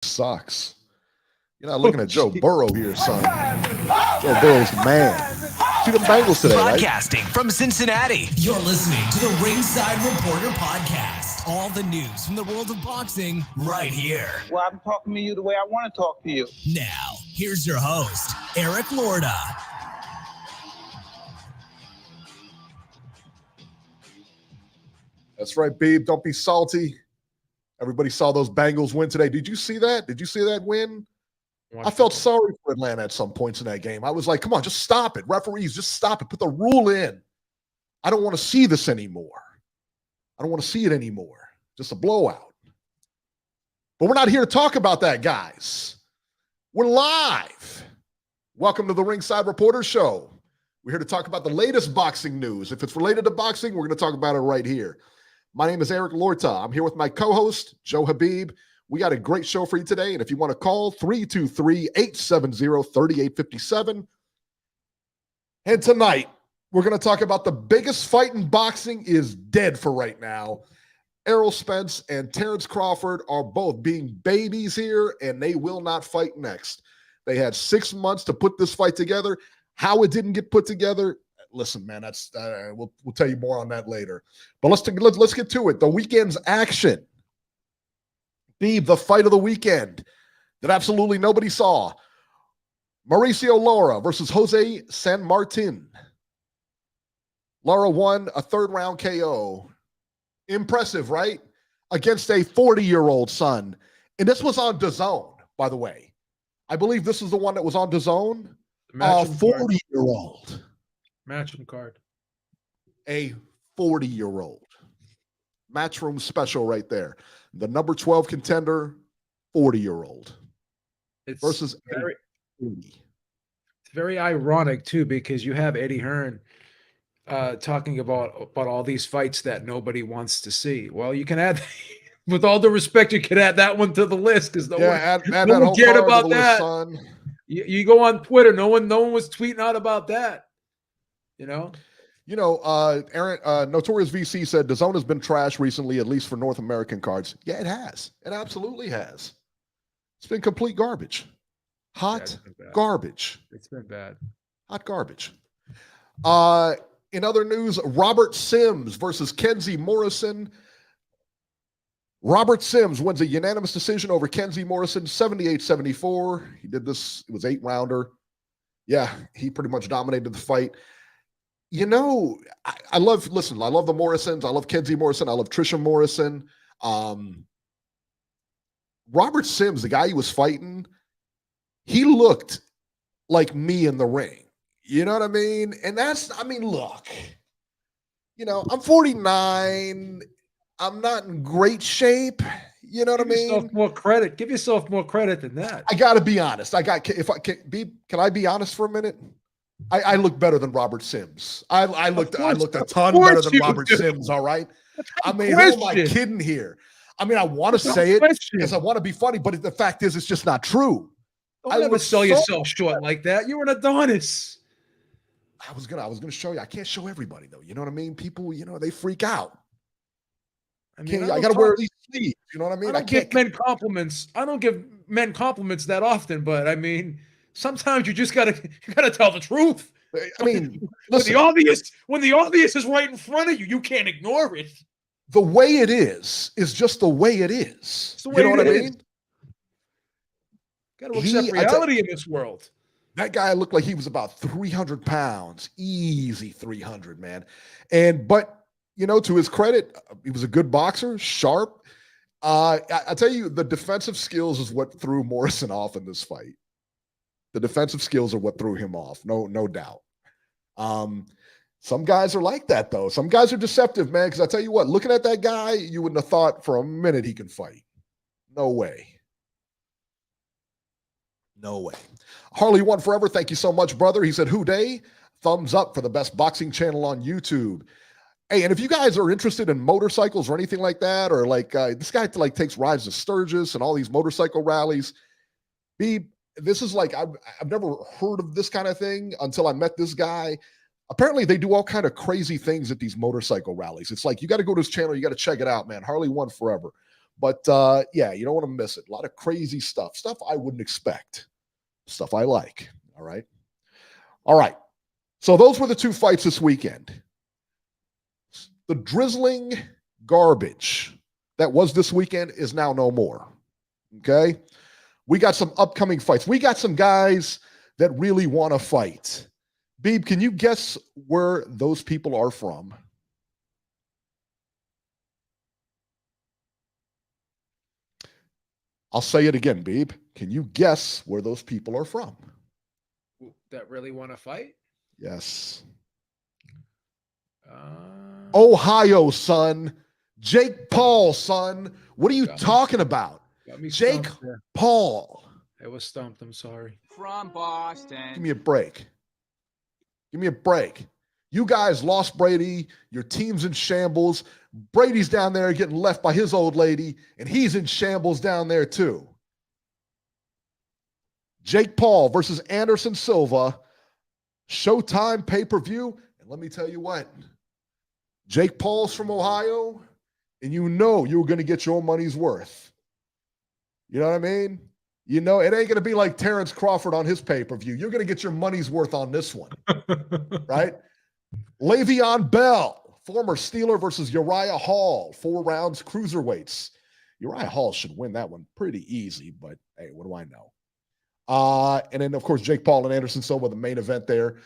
Sucks. You're not looking at Joe Burrow here, son. Joe Burrow's the man. See the Bengals today, right? Broadcasting from Cincinnati, you're listening to the Ringside Reporter podcast. All the news from the world of boxing right here. Well, I'm talking to you the way I want to talk to you. Now, here's your host, Eric Lorda. That's right, babe. Don't be salty. Everybody saw those Bengals win today. Did you see that? Did you see that win? I felt sorry for Atlanta at some points in that game. I was like, come on, just stop it. Referees, just stop it. Put the rule in. I don't want to see this anymore. I don't want to see it anymore. Just a blowout. But we're not here to talk about that, guys. We're live. Welcome to the Ringside Reporter Show. We're here to talk about the latest boxing news. If it's related to boxing, we're going to talk about it right here. My name is Eric Lorta. I'm here with my co-host, Joe Habib. We got a great show for you today, and if you want to call, 323-870-3857. And tonight, we're going to talk about the biggest fight in boxing is dead for right now. Errol Spence and Terence Crawford are both being babies here, and they will not fight next. They had 6 months to put this fight together. How it didn't get put together, listen, man, that's we'll tell you more on that later. But let's get to it. The weekend's action. The fight of the weekend that absolutely nobody saw. Mauricio Lara versus Jose San Martin. Lara won a third-round KO. Impressive, right? Against a 40-year-old son. And this was on DAZN, by the way. I believe this is the one that was on DAZN. A 40-year-old. Matchroom card. A 40-year-old. Matchroom special right there. The number 12 contender, 40-year-old. It's versus very, 40. it's very ironic, too, because you have Eddie Hearn talking about all these fights that nobody wants to see. Well, you can add, with all the respect, you can add that one to the list because no one cared about that. Son. You go on Twitter, no one was tweeting out about that. Aaron, Notorious VC said DAZN has been trashed recently, at least for North American cards. Yeah, it has. It absolutely has. It's been complete garbage. Hot garbage. It's been bad. Hot garbage. In other news, Robert Sims versus Kenzie Morrison. Robert Sims wins a unanimous decision over Kenzie Morrison, 78-74. He did this. It was 8-rounder. Yeah, he pretty much dominated the fight. I love the Morrisons. I love Kenzie Morrison. I love Trisha Morrison. Robert Sims, the guy he was fighting, he looked like me in the ring. You know what I mean? And look, I'm 49. I'm not in great shape. You know what I mean? Give yourself more credit than that. I got to be honest. Can I be honest for a minute? I look better than Robert Sims. I looked a ton better than Robert Sims, all right? I mean, who am I kidding here? I mean, I want to say it because I want to be funny, but the fact is it's just not true. Don't ever sell yourself short like that. You're an Adonis. I was gonna show you. I can't show everybody though. You know what I mean? People, they freak out. I gotta wear these sleeves. You know what I mean? I give men compliments. I don't give men compliments that often, but I mean, sometimes you just gotta tell the truth. I mean, listen, when the obvious is right in front of you, you can't ignore it. The way it is just the way it is. You know what I mean? Got to accept reality in this world. That guy looked like he was about 300 pounds. Easy 300, man. But to his credit, he was a good boxer, sharp. I tell you, the defensive skills is what threw Morrison off in this fight. The defensive skills are what threw him off, no doubt. Some guys are like that, though. Some guys are deceptive, man, because I tell you what, looking at that guy, you wouldn't have thought for a minute he can fight. No way. No way. Harley One Forever, thank you so much, brother. He said, "Who day? Thumbs up for the best boxing channel on YouTube." Hey, and if you guys are interested in motorcycles or anything like that, or this guy takes rides to Sturgis and all these motorcycle rallies, this is I've never heard of this kind of thing until I met this guy. Apparently, they do all kind of crazy things at these motorcycle rallies. It's like, you got to go to his channel. You got to check it out, man. Harley One Forever. But yeah, you don't want to miss it. A lot of crazy stuff I wouldn't expect, stuff I like. All right. All right. So those were the two fights this weekend. The drizzling garbage that was this weekend is now no more. Okay. We got some upcoming fights. We got some guys that really want to fight. Beeb, can you guess where those people are from? I'll say it again, Beeb. Can you guess where those people are from? That really want to fight? Yes. Ohio, son. Jake Paul, son. What are you talking about? Jake Paul. I was stumped. I'm sorry. From Boston. Give me a break. Give me a break. You guys lost Brady. Your team's in shambles. Brady's down there getting left by his old lady, and he's in shambles down there too. Jake Paul versus Anderson Silva. Showtime pay-per-view. And let me tell you what. Jake Paul's from Ohio, and you know you're going to get your money's worth. You know what I mean? You know, it ain't going to be like Terence Crawford on his pay-per-view. You're going to get your money's worth on this one, right? Le'Veon Bell, former Steeler versus Uriah Hall, 4 rounds cruiserweights. Uriah Hall should win that one pretty easy, but hey, what do I know? And then, of course, Jake Paul and Anderson Silva, the main event there.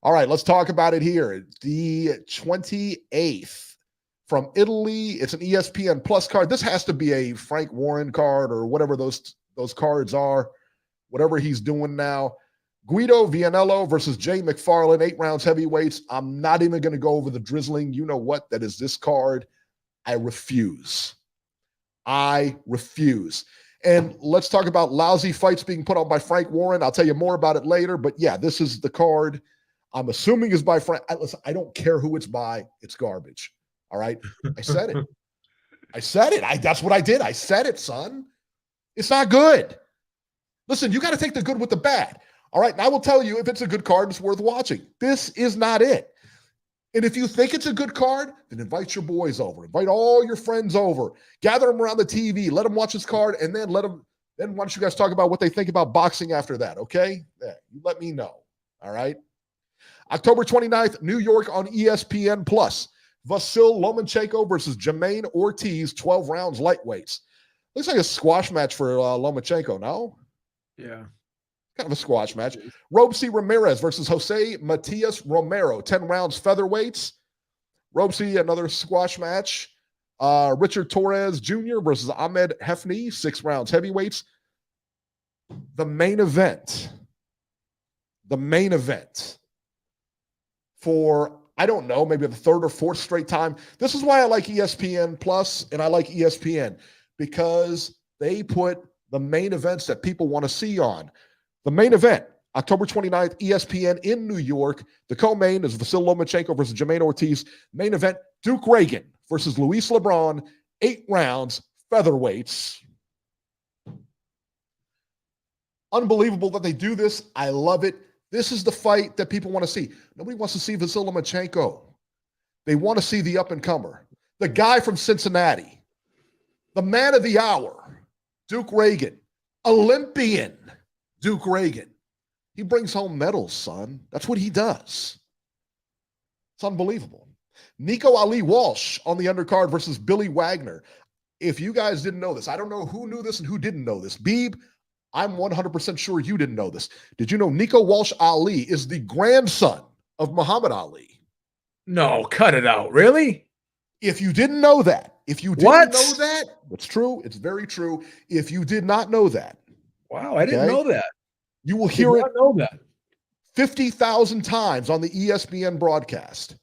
All right, let's talk about it here. The 28th from Italy. It's an ESPN Plus card. This has to be a Frank Warren card or whatever those cards are, whatever he's doing now. Guido Vianello versus Jay McFarland, 8 rounds heavyweights. I'm not even going to go over the drizzling. You know what? That is this card. I refuse. I refuse. And let's talk about lousy fights being put on by Frank Warren. I'll tell you more about it later. But yeah, this is the card. I'm assuming is by Frank. Listen, I don't care who it's by. It's garbage. All right? I said it. I said it. That's what I did. I said it, son. It's not good. Listen, you got to take the good with the bad. All right? And I will tell you, if it's a good card, it's worth watching. This is not it. And if you think it's a good card, then invite your boys over. Invite all your friends over. Gather them around the TV. Let them watch this card, and then then why don't you guys talk about what they think about boxing after that, okay? Yeah, you let me know. All right? October 29th, New York on ESPN+. Vasyl Lomachenko versus Jermaine Ortiz, 12 rounds lightweights. Looks like a squash match for Lomachenko, no? Yeah. Kind of a squash match. Robesy Ramirez versus Jose Matias Romero, 10 rounds featherweights. Robesy, another squash match. Richard Torres Jr. versus Ahmed Hefni, 6 rounds heavyweights. The main event for, I don't know, maybe the 3rd or 4th straight time. This is why I like ESPN Plus and I like ESPN, because they put the main events that people want to see on. The main event, October 29th, ESPN in New York. The co-main is Vasyl Lomachenko versus Jermaine Ortiz. Main event, Duke Reagan versus Luis LeBron, 8 rounds, featherweights. Unbelievable that they do this. I love it. This is the fight that people want to see. Nobody wants to see Vasyl Lomachenko. They want to see the up-and-comer, the guy from Cincinnati, the man of the hour, Duke Reagan, Olympian Duke Reagan. He brings home medals, son. That's what he does. It's unbelievable. Nico Ali Walsh on the undercard versus Billy Wagner. If you guys didn't know this, I don't know who knew this and who didn't know this. Beeb, I'm 100% sure you didn't know this. Did you know Nico Walsh Ali is the grandson of Muhammad Ali? No, cut it out. Really? If you didn't know that, know that, it's true. It's very true. If you did not know that. Wow, I didn't know that. You will hear it 50,000 times on the ESPN broadcast.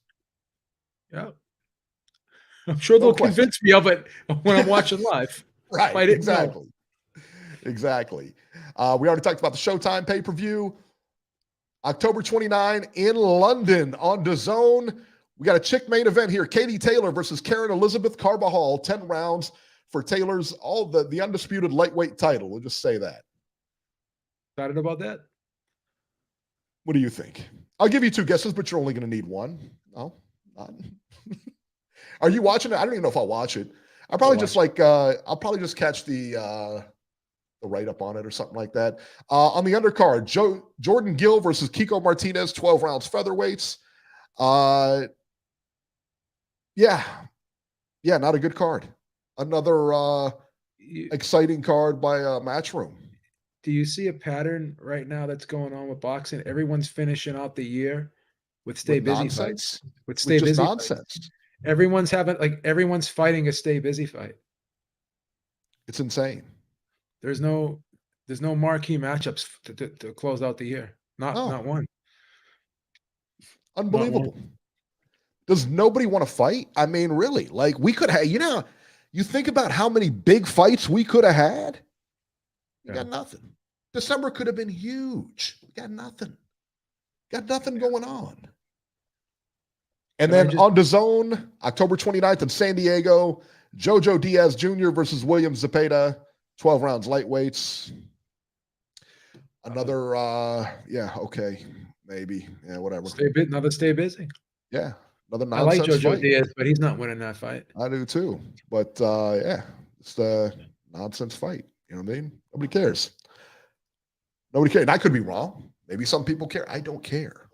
Yeah. I'm sure they'll convince me of it when I'm watching live. Right, exactly. Exactly. We already talked about the Showtime pay-per-view. October 29 in London on DAZN. We got a chick main event here. Katie Taylor versus Karen Elizabeth Carbajal, 10 rounds for Taylor's the undisputed lightweight title. We'll just say that. Excited about that? What do you think? I'll give you 2 guesses, but you're only going to need one. No, not. Are you watching it? I don't even know if I'll watch it. I'll probably I'll just watch I'll probably just catch the write up on it or something like that. On the undercard, Jordan Gill versus Kiko Martinez, 12 rounds featherweights. Yeah, not a good card. Another exciting card by Matchroom. Do you see a pattern right now that's going on with boxing? Everyone's finishing out the year with stay With busy nonsense, fights. With with stay just busy nonsense. fights. Everyone's fighting a stay busy fight. It's insane. There's no marquee matchups to close out the year. Not No. one. Unbelievable. Does nobody want to fight? I mean, really? Like we could have, you think about how many big fights we could have had. You got nothing. December could have been huge. We got nothing. Got nothing going on. And then on DAZN, October 29th in San Diego, Jojo Diaz Jr. versus William Zepeda, 12 rounds lightweights. Another, okay, maybe, whatever. Another stay busy. Yeah, another nonsense I like Jojo fight. Diaz, but he's not winning that fight. I do too. But it's a nonsense fight. You know what I mean? Nobody cares. Nobody cares. And I could be wrong. Maybe some people care. I don't care.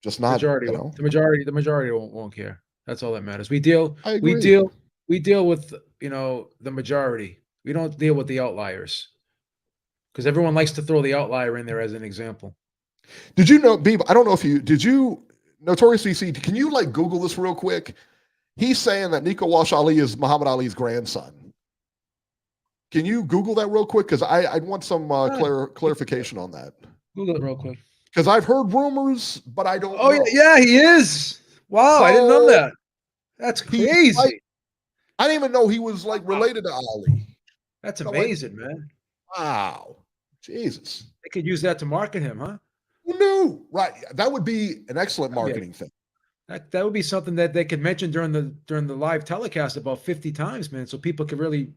Just not the majority won't care. That's all that matters. We deal with the majority. We don't deal with the outliers. Because everyone likes to throw the outlier in there as an example. Did you know, Beeb? I don't know if Notorious VC, can you Google this real quick? He's saying that Nico Walsh Ali is Muhammad Ali's grandson. Can you Google that real quick? Because I'd want some clarification on that. Google it real quick. Because I've heard rumors, but I don't know. Oh, yeah, he is. Wow, I didn't know that. That's crazy. I didn't even know he was related to Ali. That's amazing, man. Wow. Jesus. They could use that to market him, huh? Who knew? Right. That would be an excellent marketing thing. That would be something that they could mention during the live telecast about 50 times, man, so people could really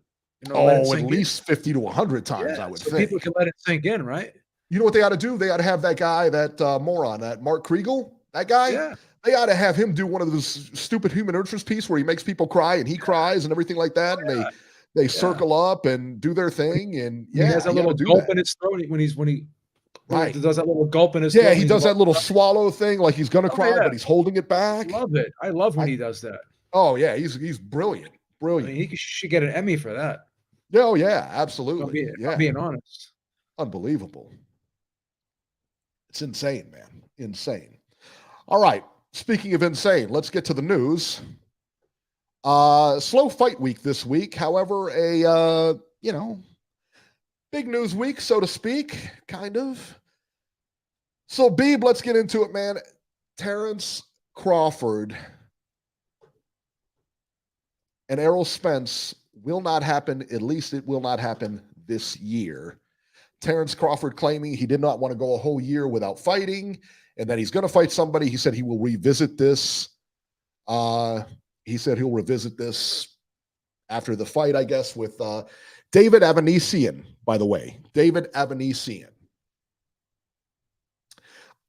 at least 50 to 100 times, I would think. People can let it sink in, right? You know what they ought to do? They ought to have that guy, that moron, that Mark Kriegel, that guy. Yeah. They ought to have him do one of those stupid human interest piece where he makes people cry and he cries and everything like that. And they circle up and do their thing. And he has a little gulp in his throat when he does that little gulp in his throat. Yeah, he does that little swallow thing like he's going to cry, but he's holding it back. I love it. I love when he does that. Oh, yeah. He's brilliant. Brilliant. I mean, he should get an Emmy for that. Oh, yeah, absolutely. I'm being honest. Unbelievable. It's insane, man. Insane. All right. Speaking of insane, let's get to the news. Slow fight week this week. However, a big news week, so to speak, kind of. So, Beeb, let's get into it, man. Terence Crawford and Errol Spence will not happen. At least it will not happen this year. Terence Crawford claiming he did not want to go a whole year without fighting and that he's going to fight somebody. He said he will revisit this. He said he'll revisit this after the fight, I guess, with David Avanesian, by the way. David Avanesian.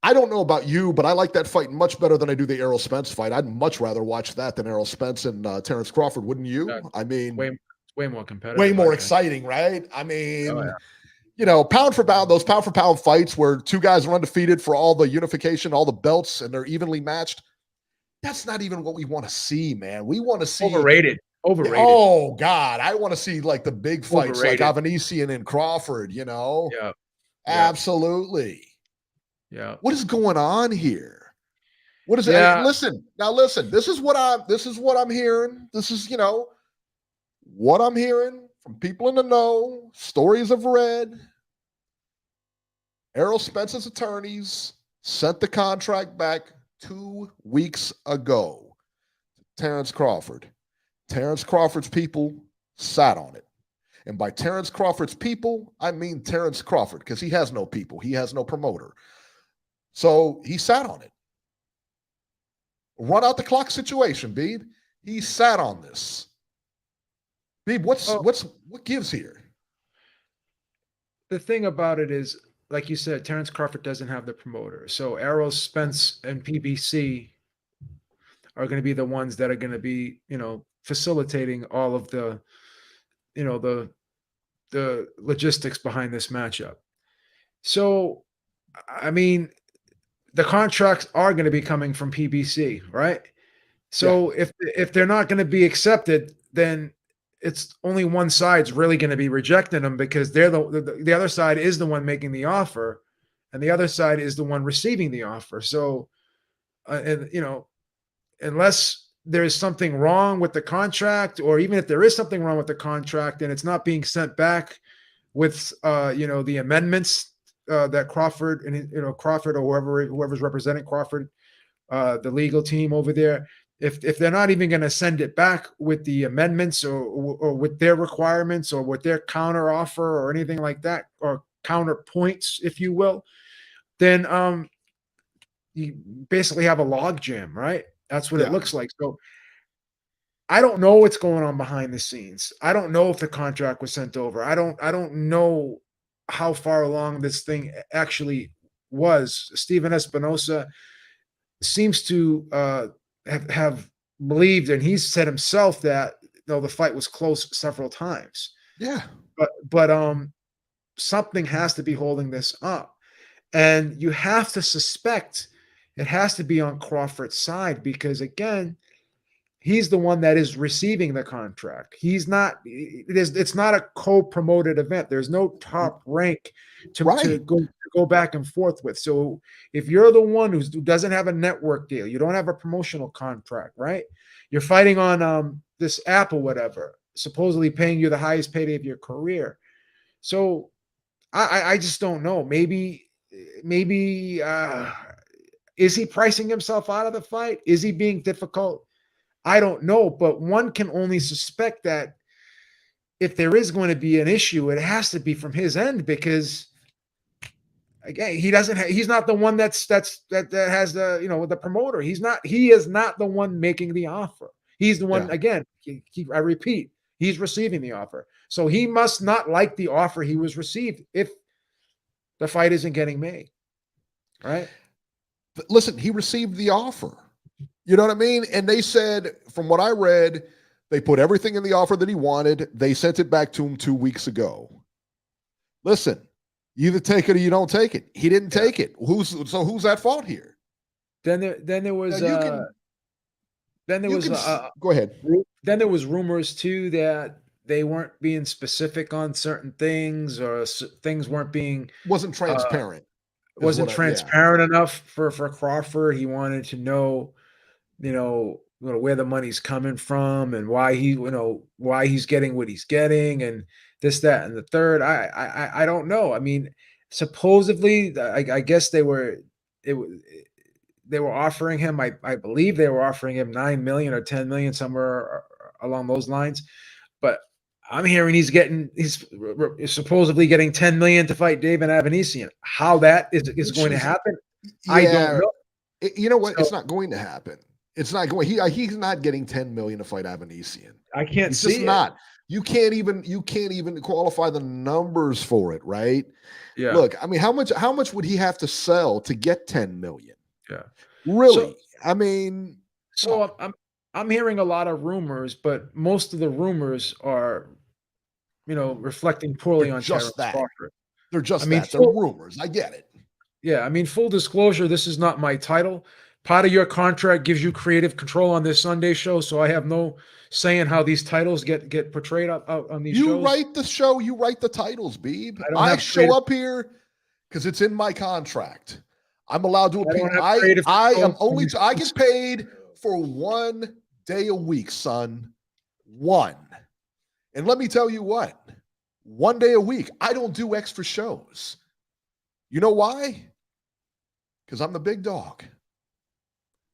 I don't know about you, but I like that fight much better than I do the Errol Spence fight. I'd much rather watch that than Errol Spence and Terence Crawford, wouldn't you? I mean, way more competitive. Way more exciting, right? I mean, pound for pound, those pound for pound fights where two guys are undefeated for all the unification, all the belts, and they're evenly matched. That's not even what we want to see, man. We want to see overrated. Oh God, I want to see the big fights overrated. like Avanesian and Crawford. Yeah, absolutely. Yeah. What is going on here? What is it? Hey, listen. This is what I'm hearing. This is what I'm hearing from people in the know. Stories I've read. Errol Spence's attorneys sent the contract back 2 weeks ago. Terence Crawford. Terence Crawford's people sat on it. And by Terence Crawford's people, I mean Terence Crawford, because he has no people. He has no promoter. So he sat on it. Run out the clock situation, Beeb. He sat on this. Beeb, what gives here? The thing about it is, like you said, Terence Crawford doesn't have the promoter. So Errol Spence and PBC are going to be the ones that are going to be, facilitating all of the, the logistics behind this matchup. So, I mean, the contracts are going to be coming from PBC, right? Yeah. So if they're not going to be accepted, then it's only one side's really going to be rejecting them, because they're the other side is the one making the offer, and the other side is the one receiving the offer. So, and unless there's something wrong with the contract, or even if there is something wrong with the contract and it's not being sent back with the amendments that Crawford and Crawford, or whoever's representing Crawford, the legal team over there, if they're not even going to send it back with the amendments, or with their requirements, or with their counter offer or anything like that, or counterpoints, if you will, then you basically have a log jam, right? That's what it looks like. So I don't know what's going on behind the scenes. I don't know if the contract was sent over. I don't know how far along this thing actually was. Steven Espinosa seems to have believed, and he's said himself, that the fight was close several times. Yeah. But something has to be holding this up. And you have to suspect it has to be on Crawford's side, because again, he's the one that is receiving the contract. He's not. It's not a co-promoted event. There's no top rank to go back and forth with. So if you're the one who doesn't have a network deal, you don't have a promotional contract, right? You're fighting on this app or whatever, supposedly paying you the highest payday of your career. So I just don't know. Maybe is he pricing himself out of the fight? Is he being difficult? I don't know, but one can only suspect that if there is going to be an issue, it has to be from his end, because again, he's not the one that has the promoter. He is not the one making the offer. He's the one, again, I repeat, he's receiving the offer. So he must not like the offer he was received if the fight isn't getting made. Right? But listen, he received the offer. You know what I mean? And they said, from what I read, they put everything in the offer that he wanted. They sent it back to him 2 weeks ago. Listen, you either take it or you don't take it. He didn't take it. Who's at fault here? Then there was go ahead. Then there was rumors too that they weren't being specific on certain things, or things wasn't transparent. Wasn't transparent enough for Crawford. He wanted to know, where the money's coming from, and why he's getting what he's getting, and this, that, and the third. I don't know. I mean, supposedly, I guess they were offering him. I believe they were offering him $9 million or $10 million, somewhere along those lines. But I'm hearing he's supposedly getting $10 million to fight David Avanesian. How that is going to happen, I don't know. You know what? It's not going to happen. It's not going. He's not getting $10 million to fight Avanesian. I can't It's see just it. not. You can't even qualify the numbers for it, right? Yeah. Look, I mean, how much would he have to sell to get $10 million? Yeah. Really? I'm hearing a lot of rumors, but most of the rumors are, reflecting poorly on Terence Crawford. They're just that. They're rumors. I get it. Yeah, I mean, full disclosure, this is not my title. Part of your contract gives you creative control on this Sunday show, so I have no say in how these titles get portrayed out on these shows. You write the show, you write the titles, Beeb. I show up here because it's in my contract. I'm allowed to appear. I get paid for 1 day a week, son. One. And let me tell you what, 1 day a week, I don't do extra shows. You know why? Because I'm the big dog.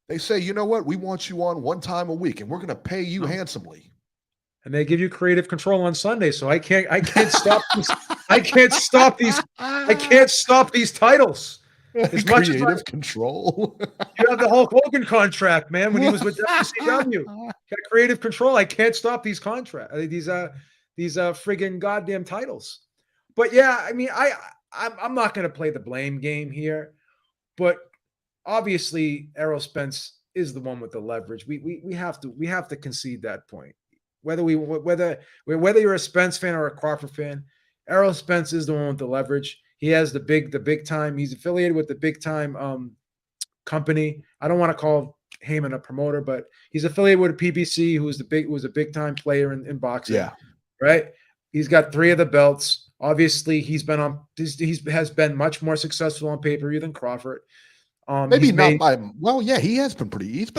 They say, you know what? We want you on 1 time a week, and we're going to pay you handsomely. And they give you creative control on Sunday, so I can't stop these. I can't stop these titles. As much creative control. You have the Hulk Hogan contract, man. When he was with WCW, got creative control. I can't stop these contracts. These friggin' goddamn titles. But yeah, I mean, I'm not going to play the blame game here, but obviously Errol Spence is the one with the leverage. We have to concede that point. whether you're a Spence fan or a Crawford fan, Errol Spence is the one with the leverage. He has the big time. He's affiliated with the big time company. I don't want to call Heyman a promoter, but he's affiliated with a PBC, who was a big time player in boxing. Yeah. Right. He's got 3 of the belts. Obviously, he has been much more successful on pay-per-view than Crawford. Maybe not by yeah, he's been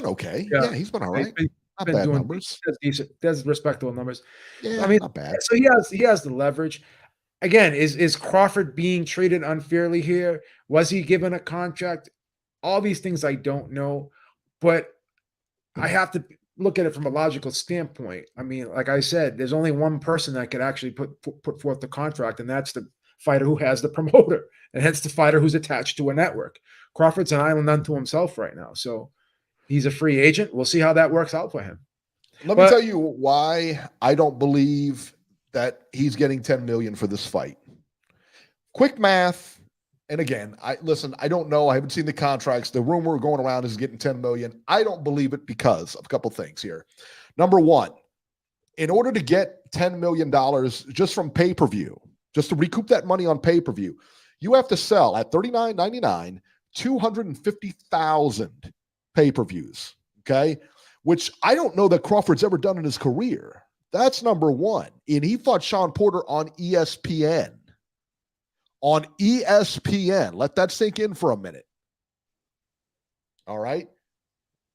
okay. Yeah, He's been all right. Not been bad doing numbers. Does respectable numbers. Yeah, I mean, not bad. so he has the leverage. Again, is Crawford being treated unfairly here? Was he given a contract? All these things I don't know, but I have to look at it from a logical standpoint. I mean, like I said, there's only one person that could actually put forth the contract, and that's the fighter who has the promoter, and hence the fighter who's attached to a network. Crawford's an island unto himself right now, so he's a free agent. We'll see how that works out for him. Let me tell you why I don't believe that he's getting $10 million for this fight. Quick math. And again, I don't know. I haven't seen the contracts. The rumor going around is getting $10 million. I don't believe it because of a couple things here. Number one, in order to get $10 million just from pay-per-view, just to recoup that money on pay-per-view, you have to sell at $39.99, 250,000 pay-per-views. Okay. Which I don't know that Crawford's ever done in his career. That's number one. And he fought Sean Porter on ESPN. On ESPN. Let that sink in for a minute. All right.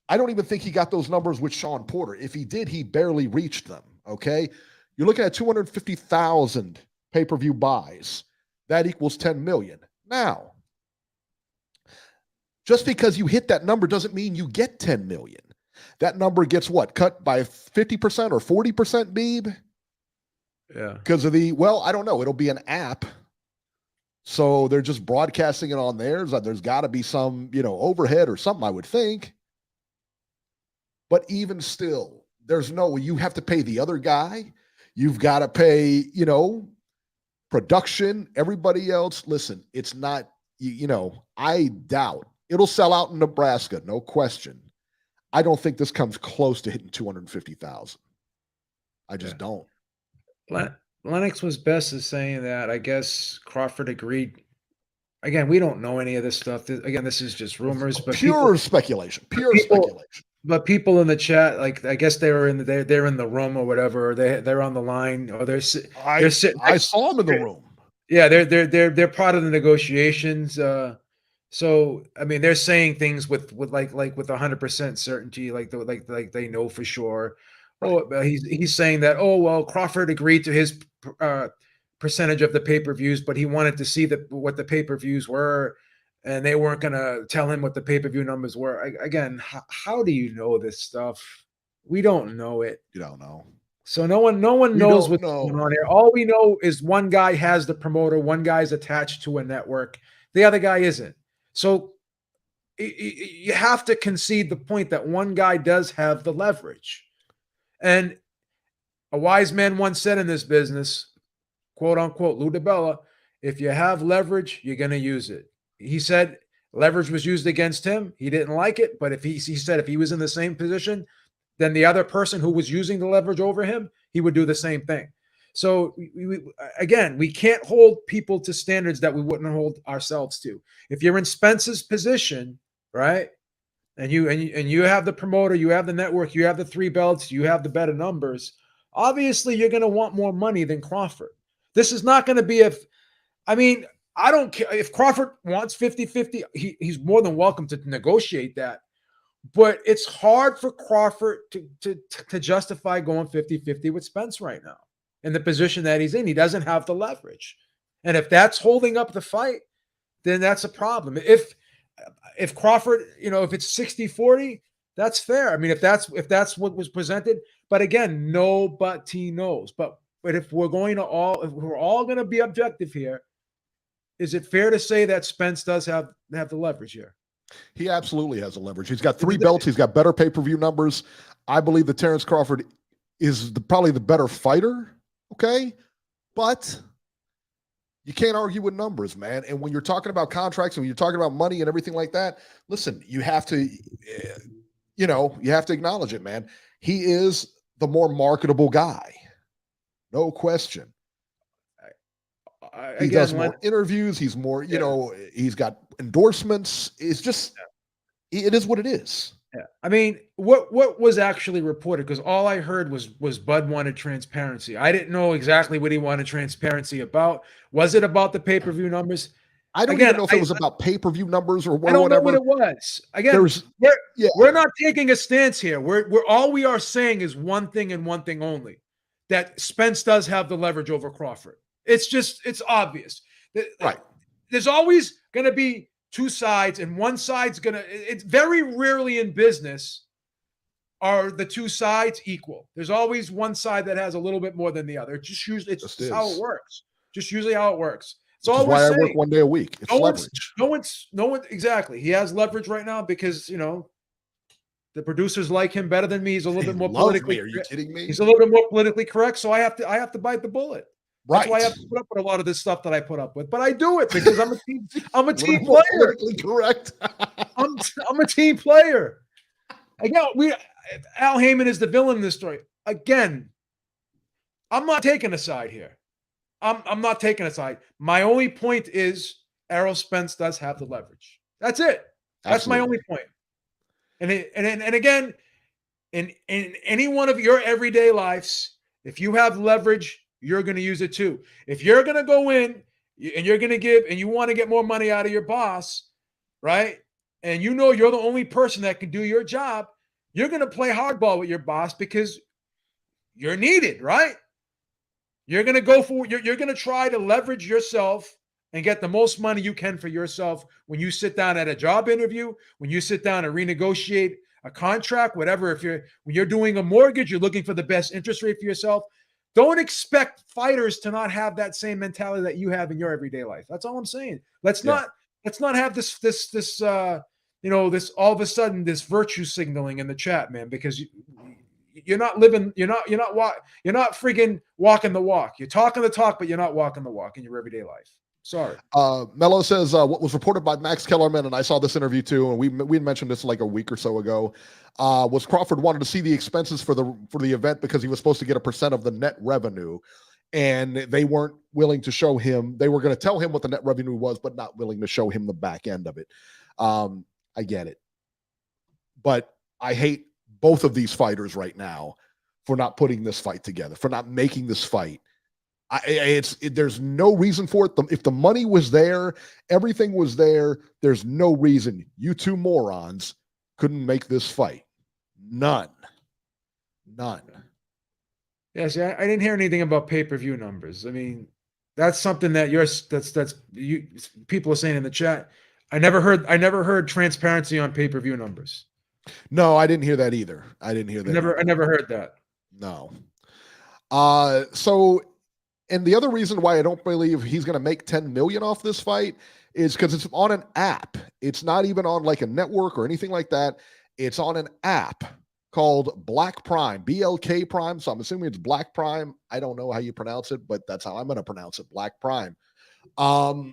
I don't even think he got those numbers with Sean Porter. If he did, he barely reached them. Okay. You're looking at 250,000 pay-per-view buys. That equals 10 million. Now, just because you hit that number doesn't mean you get 10 million. That number gets what? Cut by 50% or 40%, Beeb? Yeah. Because of I don't know. It'll be an app. So they're just broadcasting it on theirs. There's got to be some, overhead or something, I would think. But even still, you have to pay the other guy. You've got to pay, production, everybody else. Listen, it's not, I doubt it'll sell out in Nebraska. No question. I don't think this comes close to hitting 250,000. I just don't. Lennox was best at saying that. I guess Crawford agreed. Again, we don't know any of this stuff. This is just rumors, but pure speculation. But people in the chat, like I guess they're in the room or whatever. Or they're on the line, or they're sitting. I saw them in the room. Yeah, they're part of the negotiations. So I mean, they're saying things with like with 100% certainty, like they know for sure. Right. Oh, he's saying that. Oh well, Crawford agreed to his percentage of the pay-per-views, but he wanted to see what the pay-per-views were, and they weren't going to tell him what the pay-per-view numbers were. Again, how do you know this stuff? We don't know it. You don't know. So no one knows what's going on here. All we know is one guy has the promoter, one guy's attached to a network, the other guy isn't. So you have to concede the point that one guy does have the leverage. And a wise man once said in this business, quote unquote, Lou DiBella, if you have leverage, you're going to use it. He said leverage was used against him. He didn't like it, but he said if he was in the same position, then the other person who was using the leverage over him, he would do the same thing. So we can't hold people to standards that we wouldn't hold ourselves to. If you're in Spence's position, right? And you have the promoter, you have the network, you have the 3 belts, you have the better numbers. Obviously, you're going to want more money than Crawford. This is not going to be I don't care if Crawford wants 50-50, he's more than welcome to negotiate that. But it's hard for Crawford to justify going 50-50 with Spence right now in the position that he's in. He doesn't have the leverage. And if that's holding up the fight, then that's a problem. If Crawford, if it's 60-40, that's fair. I mean, if that's what was presented, but again, nobody knows. But if we're all going to be objective here, is it fair to say that Spence does have the leverage here? He absolutely has a leverage. He's got 3 belts. He's got better pay-per-view numbers. I believe that Terence Crawford is probably the better fighter. Okay. But you can't argue with numbers, man. And when you're talking about contracts and when you're talking about money and everything like that, listen, you have to acknowledge it, man. He is the more marketable guy. No question. He does more interviews. He's more, you know, he's got endorsements. It's just, it is what it is. Yeah. I mean, what was actually reported? Because all I heard was Bud wanted transparency. I didn't know exactly what he wanted transparency about. Was it about the pay-per-view numbers? I don't even know if it was about pay-per-view numbers or whatever. I don't know what it was. Again, we're not taking a stance here. We're all we are saying is one thing and one thing only, that Spence does have the leverage over Crawford. It's obvious. Right. There's always going to be two sides, and one side's going to, it's very rarely in business are the two sides equal. There's always one side that has a little bit more than the other. It's just how it works. Just usually how it works. It's all why I work one day a week. It's leverage. No one, exactly. He has leverage right now because, you know, the producers like him better than me. He's a little bit more politically. Are you kidding me? He's a little bit more politically correct, so I have to bite the bullet. Right. That's why I have to put up with a lot of this stuff that I put up with. But I do it because I'm a team player. Politically correct. I'm a team player. Again, Al Heyman is the villain in this story. Again, I'm not taking a side here. I'm not taking a side. My only point is Errol Spence does have the leverage. That's it. That's my only point. And again, in any one of your everyday lives, if you have leverage, you're going to use it too. If you're going to go in and you're going to give and you want to get more money out of your boss, right? And you know you're the only person that can do your job, you're going to play hardball with your boss because you're needed, right? You're going to go for you're going to try to leverage yourself and get the most money you can for yourself when you sit down at a job interview, when you sit down and renegotiate a contract, whatever. When you're doing a mortgage, you're looking for the best interest rate for yourself. Don't expect fighters to not have that same mentality that you have in your everyday life. That's all I'm saying. Let's not have this all of a sudden this virtue signaling in the chat, man, because you're not living, you're not friggin' walking the walk. You're talking the talk, but you're not walking the walk in your everyday life. Sorry. Mello says what was reported by Max Kellerman, and I saw this interview too, and we mentioned this like a week or so ago, was Crawford wanted to see the expenses for the event because he was supposed to get a % of the net revenue, and they weren't willing to show him. They were going to tell him what the net revenue was, but not willing to show him the back end of it. I get it, but I hate both of these fighters right now for not putting this fight together, for not making this fight. There's no reason for it. If the money was there, everything was there, there's no reason you two morons couldn't make this fight. None. Yeah, see, I didn't hear anything about pay-per-view numbers. I mean, that's something that people are saying in the chat. I never heard transparency on pay-per-view numbers. No, I didn't hear that either. I never heard that. No. And the other reason why I don't believe he's going to make 10 million off this fight is because it's on an app. It's not even on like a network or anything like that. It's on an app called Black Prime, BLK Prime. So I'm assuming it's Black Prime. I don't know how you pronounce it, but that's how I'm going to pronounce it, Black Prime. By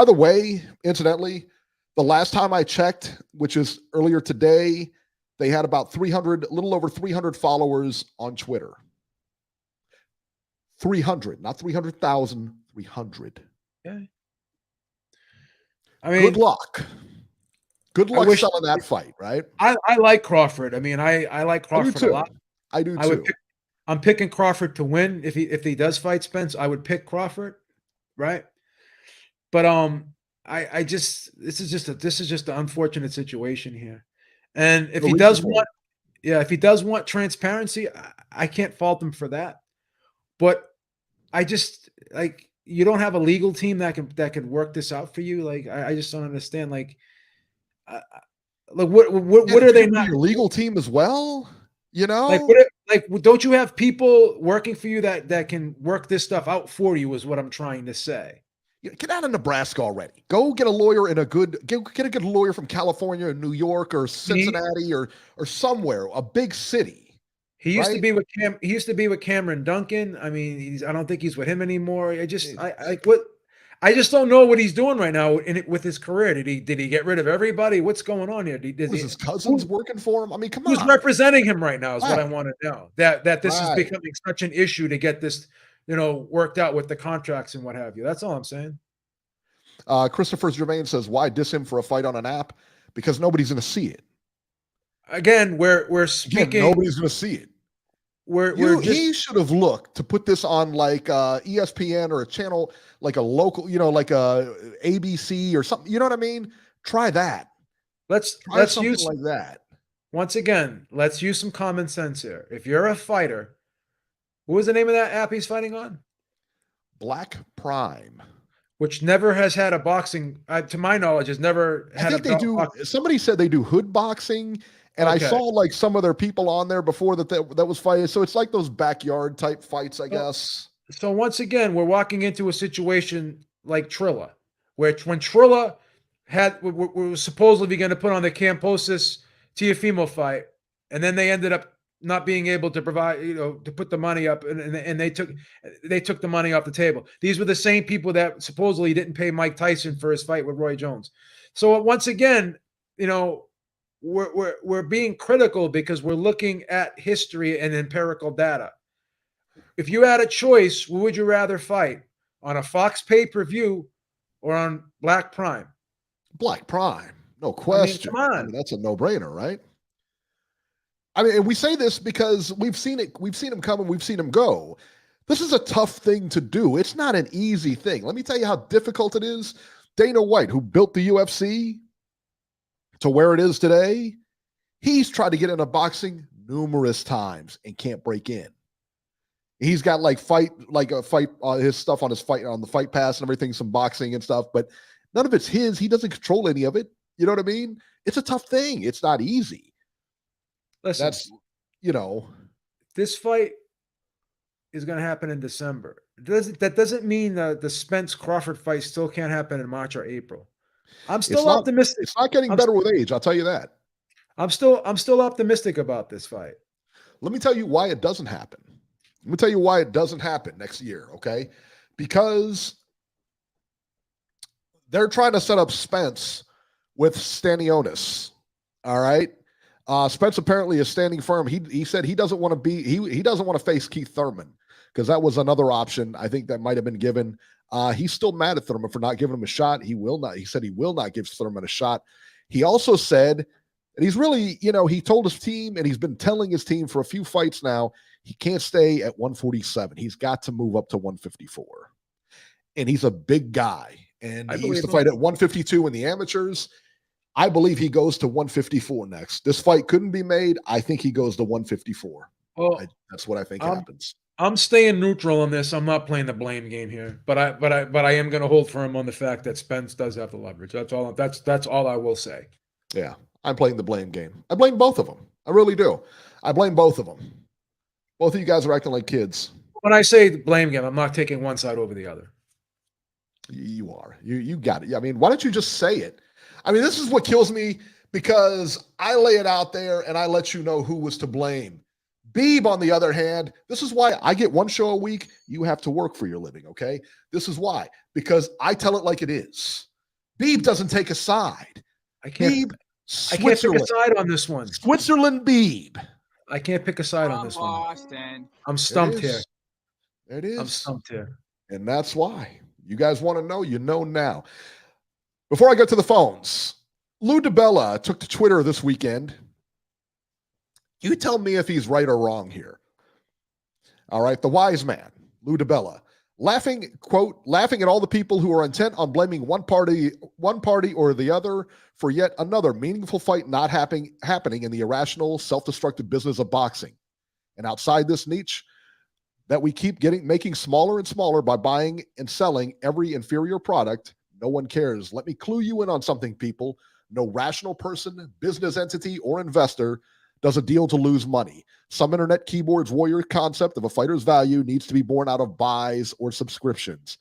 the way, incidentally, the last time I checked, which is earlier today, they had about a little over 300 followers on Twitter. 300, not 300,000, 300. Yeah. I mean, good luck selling that fight, right? I like Crawford. I mean, I like Crawford a lot. I do too. I'm picking Crawford to win. If he does fight Spence, I would pick Crawford, right? But this is just an unfortunate situation here. And if he does want transparency, I can't fault him for that. But I just you don't have a legal team that can work this out for you. Like I just don't understand. Like what are they not? Your legal team as well? You know, don't you have people working for you that can work this stuff out for you? Is what I'm trying to say. Get out of Nebraska already. Go get a lawyer get a good lawyer from California or New York or Cincinnati or somewhere, a big city. He used to be with Cameron Duncan. I mean, I don't think he's with him anymore. I just don't know what he's doing right now with his career. Did he get rid of everybody? What's going on here? Was his cousins working for him? I mean, come who's on. representing him right now is what I Right. want to know. That this is Right. becoming such an issue to get this, worked out with the contracts and what have you. That's all I'm saying. Christopher Germain says, why diss him for a fight on an app? Because nobody's going to see it. Again, we're speaking. Again, nobody's going to see it. He should have looked to put this on like ESPN or a channel, like a local, like a ABC or something. You know what I mean? Try that. Let's use like that. Once again, let's use some common sense here. If you're a fighter, what was the name of that app he's fighting on? Black Prime. Which never has had a boxing, to my knowledge, has never had I think they do. Somebody said they do hood boxing. And I saw like some of their people on there before that was fighting. So it's like those backyard type fights, I guess. So once again, we're walking into a situation like Trilla, where when Trilla was supposedly going to put on the Kambosos Teofimo fight, and then they ended up not being able to provide, to put the money up, and they took the money off the table. These were the same people that supposedly didn't pay Mike Tyson for his fight with Roy Jones. So once again, we're being critical because we're looking at history and empirical data. If you had a choice, what would you rather fight, on a Fox pay-per-view or on Black Prime? Black Prime, no question. Come on. That's a no-brainer, right? And we say this because we've seen it. We've seen him come and we've seen him go. This is a tough thing to do. It's not an easy thing. Let me tell you how difficult it is. Dana White, who built the UFC to where it is today, he's tried to get into boxing numerous times and can't break in. He's got his stuff on the Fight Pass and everything, some boxing and stuff, but none of it's his. He doesn't control any of it. You know what I mean? It's a tough thing. It's not easy. Listen, this fight is going to happen in December. That doesn't mean the Spence Crawford fight still can't happen in March or April. I'm still optimistic. It's not getting better with age. I'll tell you that. I'm still optimistic about this fight. Let me tell you why it doesn't happen. Let me tell you why it doesn't happen next year, okay? Because they're trying to set up Spence with Stanionis, all right? Spence apparently is standing firm. He said he doesn't want to face Keith Thurman because that was another option I think that might have been given. He's still mad at Thurman for not giving him a shot. He said he will not give Thurman a shot. He also said, and he's really, he told his team, and he's been telling his team for a few fights now, he can't stay at 147. He's got to move up to 154. And he's a big guy. And he used to fight at 152 in the amateurs. I believe he goes to 154 next. This fight couldn't be made. I think he goes to 154. Well, that's what I think happens. I'm staying neutral on this. I'm not playing the blame game here, but I am going to hold firm on the fact that Spence does have the leverage. That's all I will say. Yeah, I'm playing the blame game. I blame both of them. I really do. I blame both of them. Both of you guys are acting like kids. When I say the blame game, I'm not taking one side over the other. You are. You got it. I mean, why don't you just say it? I mean, this is what kills me because I lay it out there and I let you know who was to blame. Beeb, on the other hand, this is why I get one show a week. You have to work for your living, okay? This is why. Because I tell it like it is. Beeb doesn't take a side. I can't pick a side on this one. Switzerland Beeb. I can't pick a side on this one. I'm stumped here. There it is. I'm stumped here. And that's why. You guys want to know? You know now. Before I get to the phones, Lou DiBella took to Twitter this weekend. You tell me if he's right or wrong here. All right, the wise man, Lou DiBella, laughing at all the people who are intent on blaming one party or the other for yet another meaningful fight not happening in the irrational, self-destructive business of boxing. And outside this niche that we keep making smaller and smaller by buying and selling every inferior product, no one cares. Let me clue you in on something, people. No rational person, business entity, or investor does a deal to lose money. Some internet keyboard's warrior concept of a fighter's value needs to be born out of buys or subscriptions.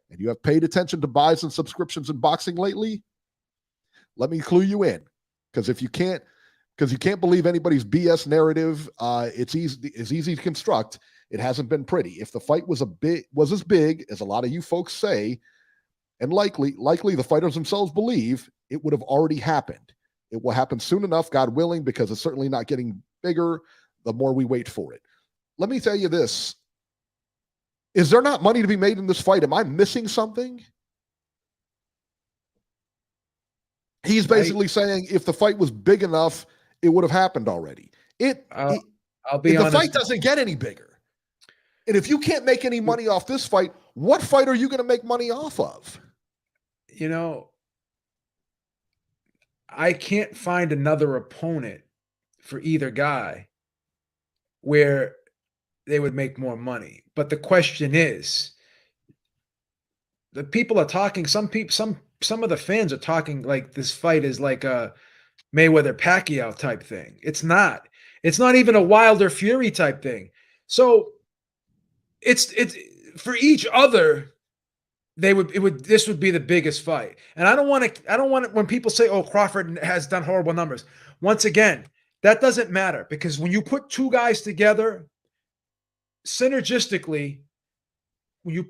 And you have paid attention to buys and subscriptions in boxing lately? Let me clue you in. Because you can't believe anybody's BS narrative, it's easy to construct. It hasn't been pretty. If the fight was as big as a lot of you folks say, And likely the fighters themselves believe it would have already happened. It will happen soon enough, God willing, because it's certainly not getting bigger the more we wait for it. Let me tell you this. Is there not money to be made in this fight? Am I missing something? He's basically saying if the fight was big enough, it would have happened already. I'll be honest. The fight doesn't get any bigger. And if you can't make any money off this fight, what fight are you going to make money off of? You know, I can't find another opponent for either guy where they would make more money. But the question is, the people are talking, some of the fans are talking like this fight is like a Mayweather Pacquiao type thing. It's not. It's not even a Wilder Fury type thing. So it's for each other, this would be the biggest fight. And I don't want when people say, oh, Crawford has done horrible numbers. Once again, that doesn't matter, because when you put two guys together synergistically, you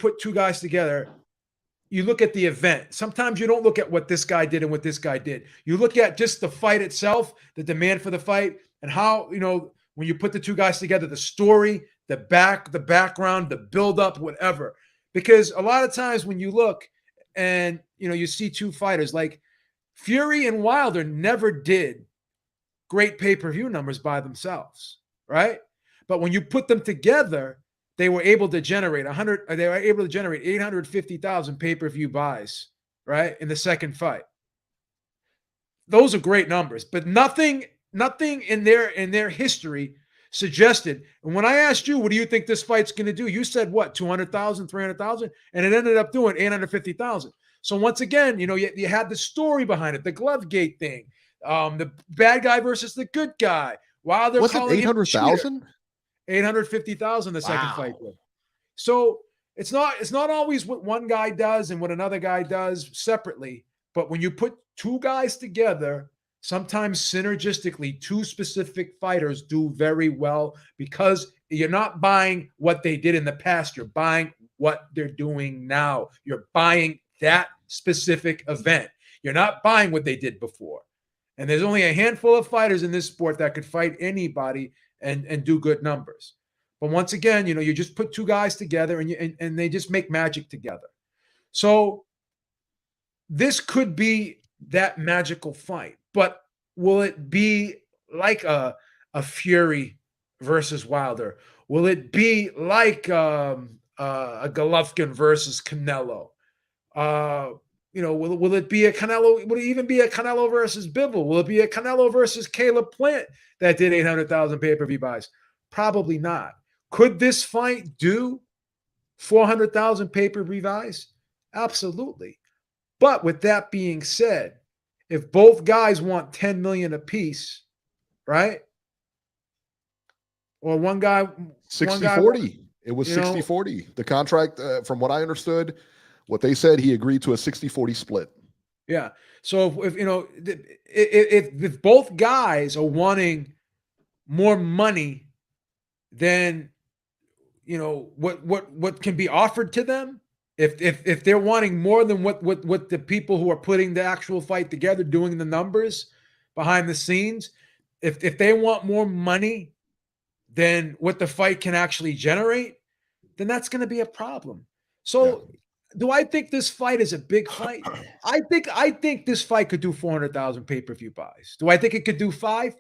look at the event. Sometimes you don't look at what this guy did and what this guy did. You look at just the fight itself, the demand for the fight, and how, when you put the two guys together, the story, the background, the build-up, whatever. Because a lot of times when you look and, you see two fighters, like Fury and Wilder never did great pay-per-view numbers by themselves, right? But when you put them together, they were able to generate 850,000 pay-per-view buys, right? In the second fight. Those are great numbers, but nothing in their history suggested. And when I asked you, what do you think this fight's going to do? You said what, 200,000, 300,000, and it ended up doing 850,000. So once again, you had the story behind it, the Glovegate thing, the bad guy versus the good guy. Wilder was it 800,000? 850,000 the second fight. So it's not always what one guy does and what another guy does separately. But when you put two guys together, sometimes synergistically, two specific fighters do very well, because you're not buying what they did in the past. You're buying what they're doing now. You're buying that specific event. You're not buying what they did before. And there's only a handful of fighters in this sport that could fight anybody and do good numbers. But once again, you just put two guys together and they just make magic together. So this could be that magical fight, but will it be like a Fury versus Wilder? Will it be like a Golovkin versus Canelo? Will it be a Canelo? Will it even be a Canelo versus Bivol? Will it be a Canelo versus Caleb Plant that did 800,000 pay-per-view buys? Probably not. Could this fight do 400,000 pay-per-view buys? Absolutely. But with that being said, if both guys want 10 million apiece, right? Or one guy 60-40. It was 60-40. The contract, from what I understood, what they said, he agreed to a 60-40 split. Yeah. So if both guys are wanting more money than what can be offered to them, if they're wanting more than what the people who are putting the actual fight together, doing the numbers behind the scenes, if they want more money than what the fight can actually generate, then that's going to be a problem. So do I think this fight is a big fight? I think this fight could do 400,000 pay-per-view buys. Do I think it could do 5?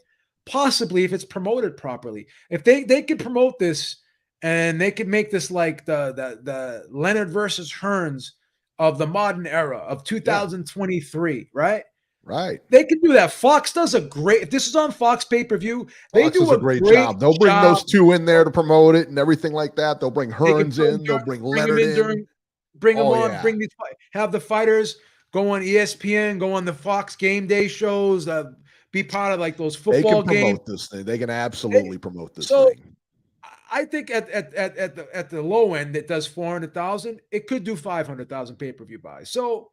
Possibly, if it's promoted properly. If they could promote this and they could make this like the Leonard versus Hearns of the modern era of 2023, right? Right. They can do that. Fox does a great. If this is on Fox pay-per-view, they do a great job. They'll bring those two in there to promote it and everything like that. They'll bring Hearns in. They'll bring Leonard in. Bring them on. Bring these. Have the fighters go on ESPN. Go on the Fox Game Day shows. Be part of like those football games. They can promote this thing. They can absolutely promote this thing. I think at the low end, it does 400,000. It could do 500,000 pay-per-view buys. So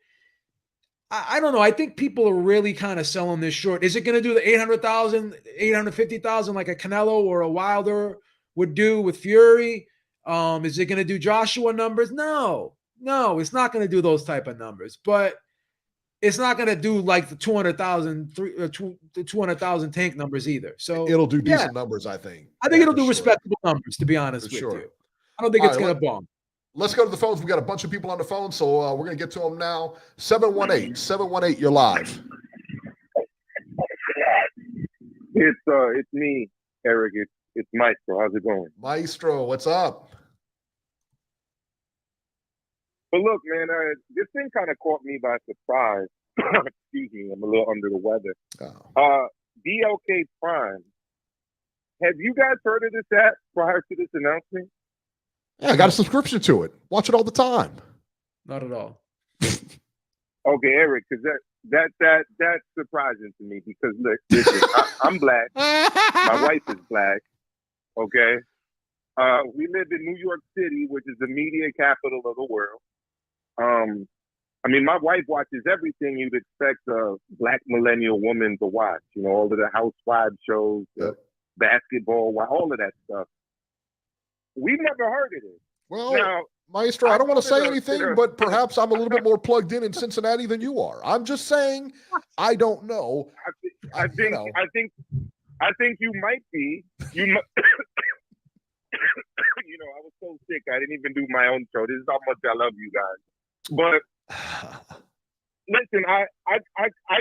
I don't know. I think people are really kind of selling this short. Is it going to do the 800,000, 850,000 like a Canelo or a Wilder would do with Fury? Is it going to do Joshua numbers? No. No, it's not going to do those type of numbers, but it's not going to do like the 200,000 tank numbers either. So It'll do yeah, decent numbers, I think. I think Yeah, it'll for do sure. respectable numbers, to be honest For with sure. you. I don't think All it's right, going to bomb. Let's go to the phones. We got a bunch of people on the phone, so we're going to get to them now. 718, you're live. It's me, Eric. It's Maestro. How's it going? Maestro, what's up? But look, man, this thing kind of caught me by surprise. Excuse me, I'm a little under the weather. Oh. BLK Prime. Have you guys heard of this app prior to this announcement? Yeah, I got a subscription to it. Watch it all the time. Not at all. Okay, Eric, because that's surprising to me because look, listen, I'm black. My wife is black. Okay. We live in New York City, which is the media capital of the world. I mean, my wife watches everything you'd expect a black millennial woman to watch. You know, all of the housewives shows, the basketball, all of that stuff. We've never heard of it. Well, now, Maestro, I don't want to say anything, but perhaps I'm a little bit more plugged in Cincinnati than you are. I'm just saying, I don't know. I think you might be. You know, I was so sick I didn't even do my own show. This is how much I love you guys. But listen, I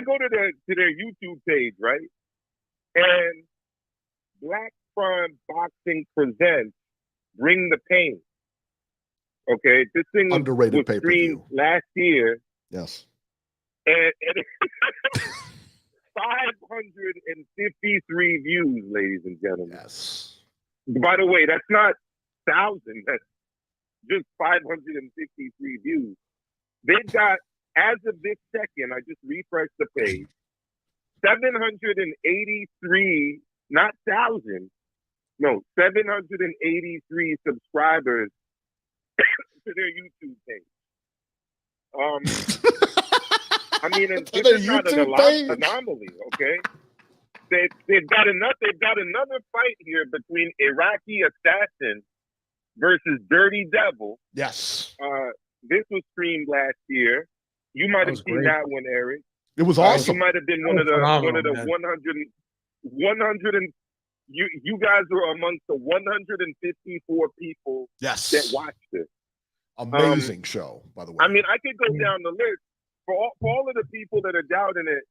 go to their YouTube page, right? And Black Prime Boxing presents Bring the Pain. Okay, this thing underrated was streamed last year. Yes. And 553 views, ladies and gentlemen. Yes. By the way, that's not 1,000. That's just 553 views. They've got, as of this second, I just refreshed the page, 783, not 1,000, no, 783 subscribers to their YouTube page. I mean, this is not an anomaly, okay? They've got another fight here between Iraqi Assassin versus Dirty Devil. Yes. This was streamed last year. You might have seen that one, Eric. It was awesome. You might have been one of the 100 and you guys were amongst the 154 people that watched it. Amazing show, by the way. I mean, I could go down the list for all of the people that are doubting it.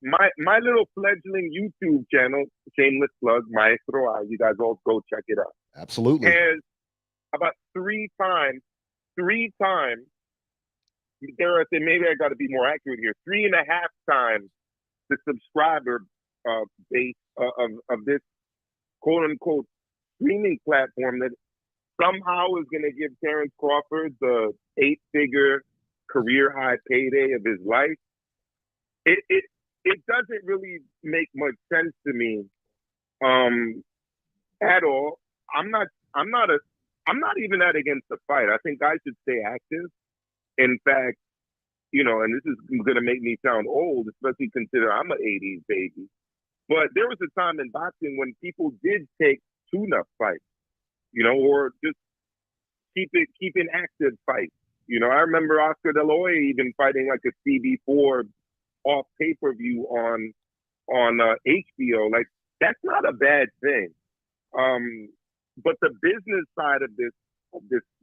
My little fledgling YouTube channel, shameless plug, Maestro, you guys all go check it out. Absolutely. Has about three times. There, maybe I got to be more accurate here. 3.5 times the subscriber base of this quote unquote streaming platform that somehow is going to give Terence Crawford the 8-figure career high payday of his life. It doesn't really make much sense to me at all. I'm not even that against the fight. I think guys should stay active. In fact, and this is going to make me sound old, especially considering I'm an 80s baby. But there was a time in boxing when people did take tune-up fights, or just keep an active fight. I remember Oscar De La Hoya even fighting like a CB4 off pay-per-view on HBO. Like, that's not a bad thing. But the business side of this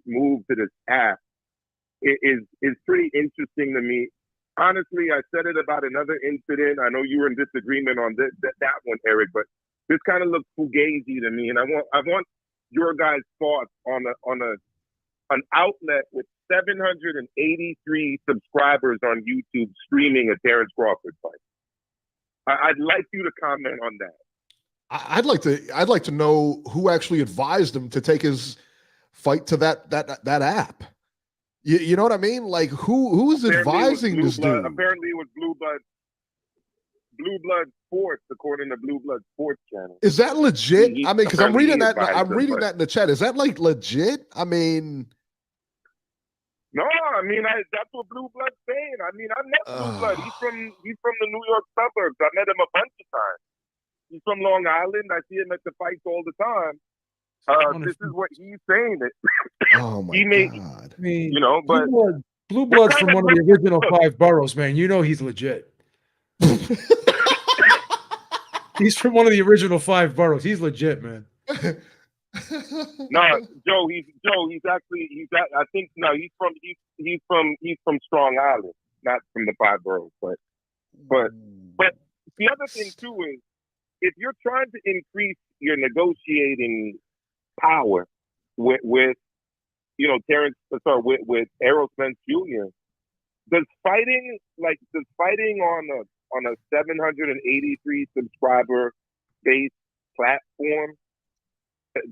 move to this app is pretty interesting to me. Honestly, I said it about another incident. I know you were in disagreement on that one, Eric, but this kind of looks fugazi to me, and I want your guys' thoughts on an outlet with 783 subscribers on YouTube streaming a Terence Crawford fight. I'd like you to comment on that. I'd like to know who actually advised him to take his fight to that app. You know what I mean? Like who's advising this dude? Apparently it was Blue Blood Sports, according to Blue Blood Sports channel. Is that legit? I mean, because I'm reading that in the chat. Is that like legit? I mean, no. I mean, that's what Blue Blood's saying. I mean, I met Blue Blood. He's from the New York suburbs. I met him a bunch of times. He's from Long Island. I see him at the fights all the time. This is what he's saying. That Oh my he may, God. I mean, you know, but Blue Blood's from one of the original 5 boroughs, man. You know he's legit. He's from one of the original 5 boroughs. He's legit, man. no, Joe. He's actually I think no. He's from Strong Island, not from the 5 boroughs. But the other thing too is if you're trying to increase your negotiating power with with Errol Spence Jr. Does fighting on a 783 subscriber base platform,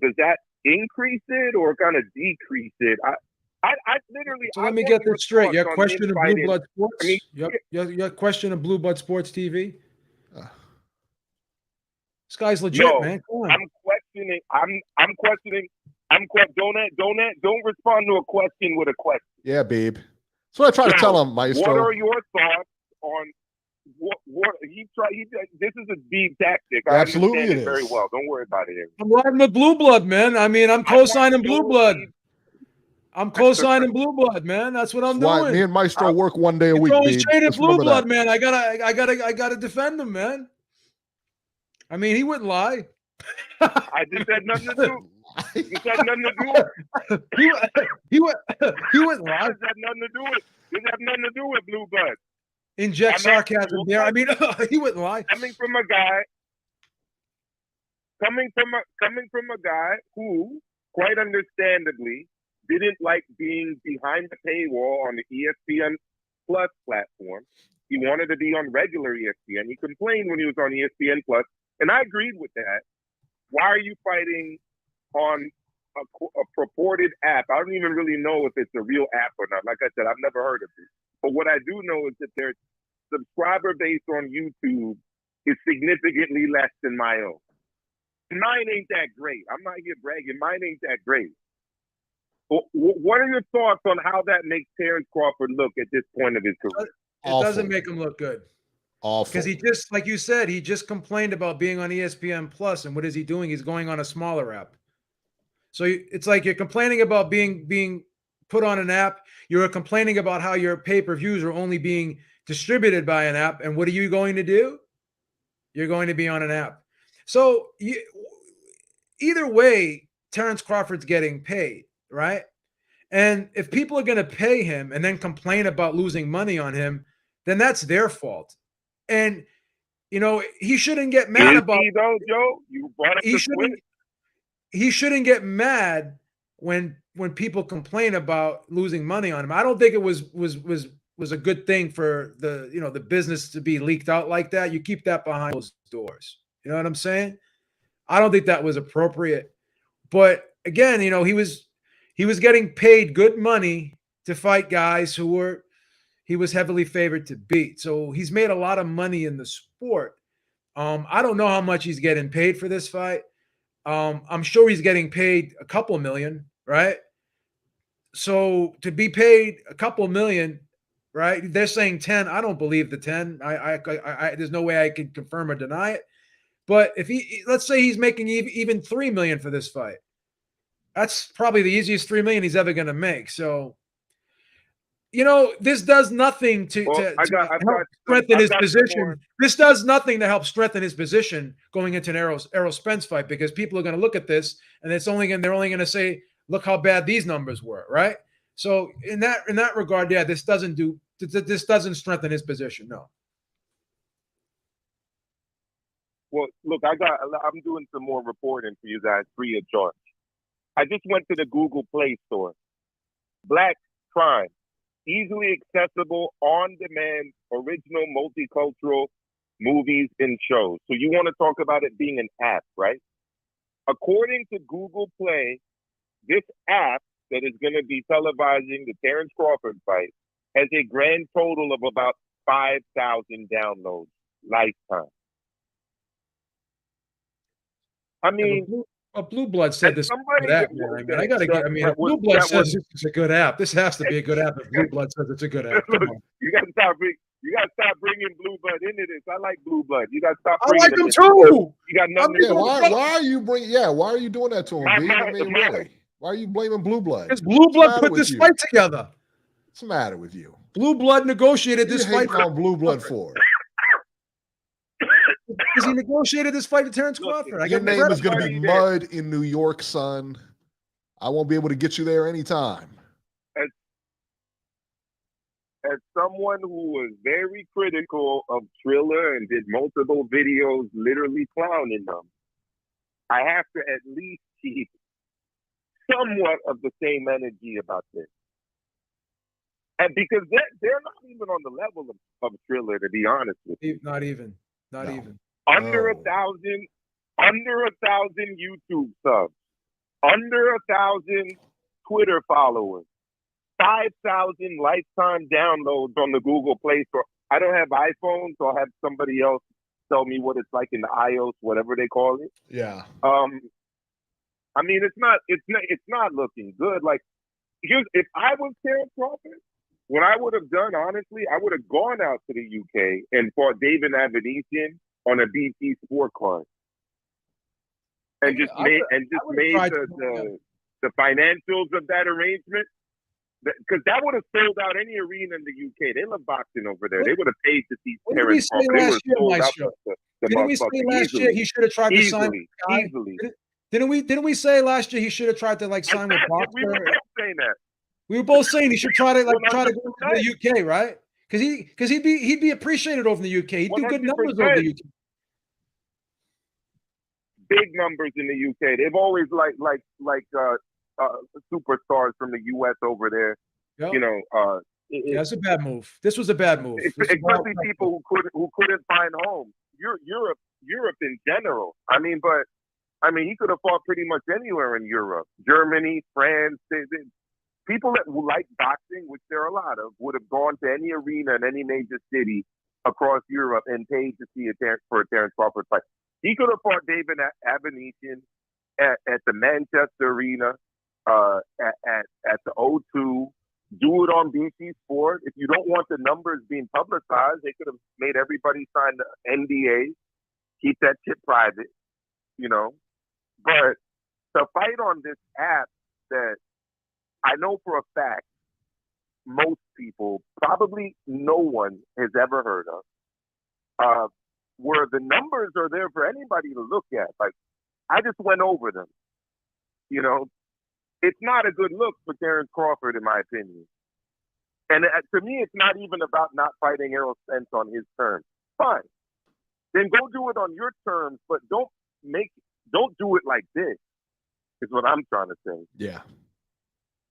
does that increase it or kind of decrease it? I literally. So let me get this straight. Your question of Blue Blood Sports. I mean, your question of Blue Blood Sports TV. This guy's legit, man. Come on. I'm questioning. Don't respond to a question with a question. Yeah, babe. That's what I try to tell him, Maestro. What are your thoughts on what he tried? This is a deep tactic. I Absolutely, understand it it very is. well. Don't worry about it. I'm riding with Blue Blood, man. I mean, I'm co-signing Blue Blood. I'm co-signing Blue Blood, man. That's what I'm doing. Me and Maestro work one day a week, He's babe. traded Just Blue remember Blood, that. man. I gotta defend him, man. I mean, he wouldn't lie. I just had nothing to do. This had nothing to do with. He wouldn't lie. This had nothing to do with. This had nothing to do with Blue Blood. Inject sarcasm there. I mean, he wouldn't lie. Coming from a guy who, quite understandably, didn't like being behind the paywall on the ESPN Plus platform. He wanted to be on regular ESPN. He complained when he was on ESPN Plus, and I agreed with that. Why are you fighting on a purported app? I don't even really know if it's a real app or not. Like I said, I've never heard of it. But what I do know is that their subscriber base on YouTube is significantly less than my own. Mine ain't that great. I'm not here bragging. Mine ain't that great. What are your thoughts on how that makes Terence Crawford look at this point of his career? It doesn't make him look good. Awful. Because he just, like you said, he just complained about being on ESPN Plus, and what is he doing? He's going on a smaller app. So it's like you're complaining about being put on an app. You're complaining about how your pay-per-views are only being distributed by an app. And what are you going to do? You're going to be on an app. So either way, Terence Crawford's getting paid, right? And if people are going to pay him and then complain about losing money on him, then that's their fault. And, he shouldn't get mad about it. Though, Joe? You brought up he shouldn't get mad when people complain about losing money on him. I don't think it was a good thing for the business to be leaked out like that. You keep that behind closed doors. You know what I'm saying? I don't think that was appropriate. But again, he was getting paid good money to fight guys who he was heavily favored to beat. So he's made a lot of money in the sport. I don't know how much he's getting paid for this fight. I'm sure he's getting paid a couple million, right? So to be paid a couple million, right? They're saying 10. I don't believe the 10. I there's no way I can confirm or deny it. But if let's say he's making even 3 million for this fight, that's probably the easiest 3 million he's ever going to make. So, this does nothing to help strengthen his position. This does nothing to help strengthen his position going into an Errol Spence fight, because people are going to look at this and they're only going to say, look how bad these numbers were, right? So in that regard, yeah, this doesn't strengthen his position. No. Well, look, I'm doing some more reporting for you guys free of charge. I just went to the Google Play Store. Black Crime, easily accessible, on-demand, original, multicultural movies and shows. So you want to talk about it being an app, right? According to Google Play, this app that is going to be televising the Terence Crawford fight has a grand total of about 5,000 downloads lifetime. I mean, Blue Blood said this. Blue Blood says this is a good app. This has to be a good app if Blue Blood says it's a good app. You got to stop. You got to stop bringing blue blood into this. I like blue blood. You got to stop I bringing like him in. too. You got nothing to Yeah, do with it. why are you bringing? Yeah, why are you doing that to him, B? I mean, really? Why are you blaming Blue Blood? Because Blue Blood matter put with this you? fight together. What's the matter with you? Blue Blood negotiated What are you this fight hating on Blue Blood for? because he negotiated this fight to Terence Look, Crawford. I Your give him name credit. is going to be Everybody mud in New York, son. I won't be able to get you there anytime. As someone who was very critical of Triller and did multiple videos literally clowning them, I have to at least keep somewhat of the same energy about this. And because they're not even on the level of Triller, to be honest with you. Not even. No. Under No. 1,000 YouTube subs, under 1,000 Twitter followers, 5,000 lifetime downloads on the Google Play Store. I don't have iPhone, so I'll have somebody else tell me what it's like in the iOS, whatever they call it. Yeah. I mean, it's not looking good. Like, if I was Terence Crawford, what I would have done, honestly, I would have gone out to the UK and fought David Avenetian on a BT scorecard, and just made the financials of that arrangement. Because that would have sold out any arena in the UK. They love boxing over there. They would have paid to see Terence Crawford. They would have sold out Didn't we say last year he should have tried to sign with the guy? Easily. Didn't we say last year he should have tried to like sign with Boxer? We were both saying that. We were both saying he should try to try to go to 100%. the UK, right? Because he'd be appreciated over in the UK. He'd do good numbers over the UK. Big numbers in the UK. They've always like superstars from the US over there. Yep. You know, That's a bad move. This was a bad move. Especially people who couldn't find homes. Europe in general. I mean, he could have fought pretty much anywhere in Europe, Germany, France. People that like boxing, which there are a lot of, would have gone to any arena in any major city across Europe and paid to see for a Terence Crawford fight. He could have fought David Avenetian at the Manchester Arena, at the O2. Do it on BT Sport. If you don't want the numbers being publicized, they could have made everybody sign the NDA. Keep that shit private, you know. But to fight on this app that I know for a fact most people, probably no one has ever heard of, where the numbers are there for anybody to look at. Like, I just went over them. You know, it's not a good look for Terence Crawford, in my opinion. And to me, it's not even about not fighting Errol Spence on his terms. Fine. Then go do it on your terms, but don't do it like this, is what I'm trying to say. Yeah.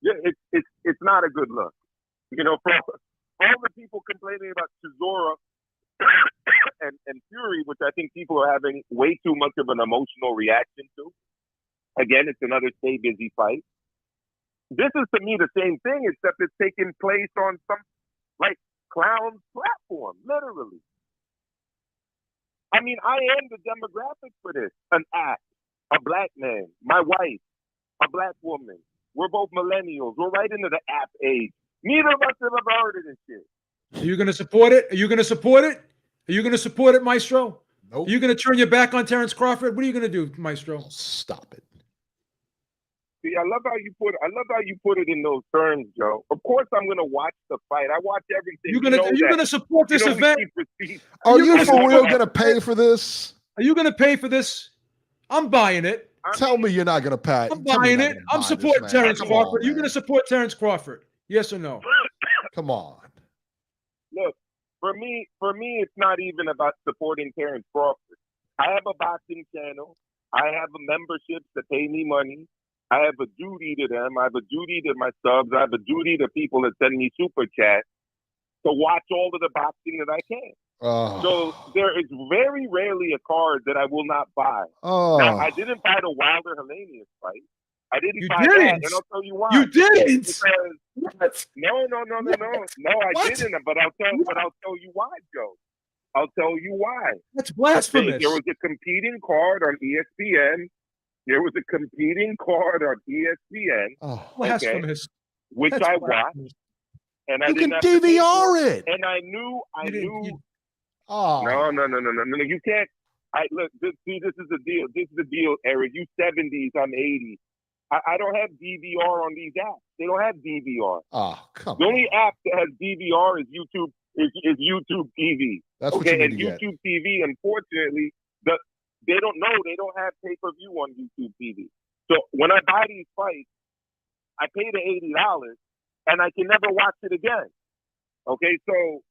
Yeah, it's not a good look. You know, for all the people complaining about Chisora and Fury, which I think people are having way too much of an emotional reaction to. Again, it's another stay busy fight. This is to me the same thing, except it's taking place on some like clown platform, literally. I mean, I am the demographic for this. An act, a black man, my wife, a black woman. We're both millennials. We're right into the app age. Neither of us have ever heard of this shit. Are you going to support it? Are you going to support it? Are you going to support it, Maestro? Nope. Are you going to turn your back on Terence Crawford? What are you going to do, Maestro? Stop it. See, I love how you put it in those terms, Joe. Of course, I'm going to watch the fight. I watch everything. Are you going to support this event? Are you for real going to pay for this? Are you going to pay for this? I'm buying it. Tell me you're not going to pay. I'm buying it. I'm supporting Terence Crawford. Are you going to support Terence Crawford? Yes or no? Come on. Look, for me, it's not even about supporting Terence Crawford. I have a boxing channel. I have a membership that pay me money. I have a duty to them. I have a duty to my subs. I have a duty to people that send me super chats to watch all of the boxing that I can. So there is very rarely a card that I will not buy. Now, I didn't buy the Wilder Helenius fight. I didn't buy that, and I'll tell you why. You didn't. Because, no, I didn't. But I'll tell you why, Joe. I'll tell you why. That's blasphemous. There was a competing card on ESPN. Blasphemous. Which I watched. and I You can didn't have to pay for DVR it. And I knew. Oh, No. You can't. Look. This is the deal. This is the deal, Eric. You 70s, I'm 80s. I don't have DVR on these apps. They don't have DVR. Oh, come The on. only app that has DVR is YouTube. Is YouTube TV. That's what you need and to get. YouTube TV, unfortunately, they don't know. They don't have pay-per-view on YouTube TV. So when I buy these fights, I pay the $80, and I can never watch it again. Okay, so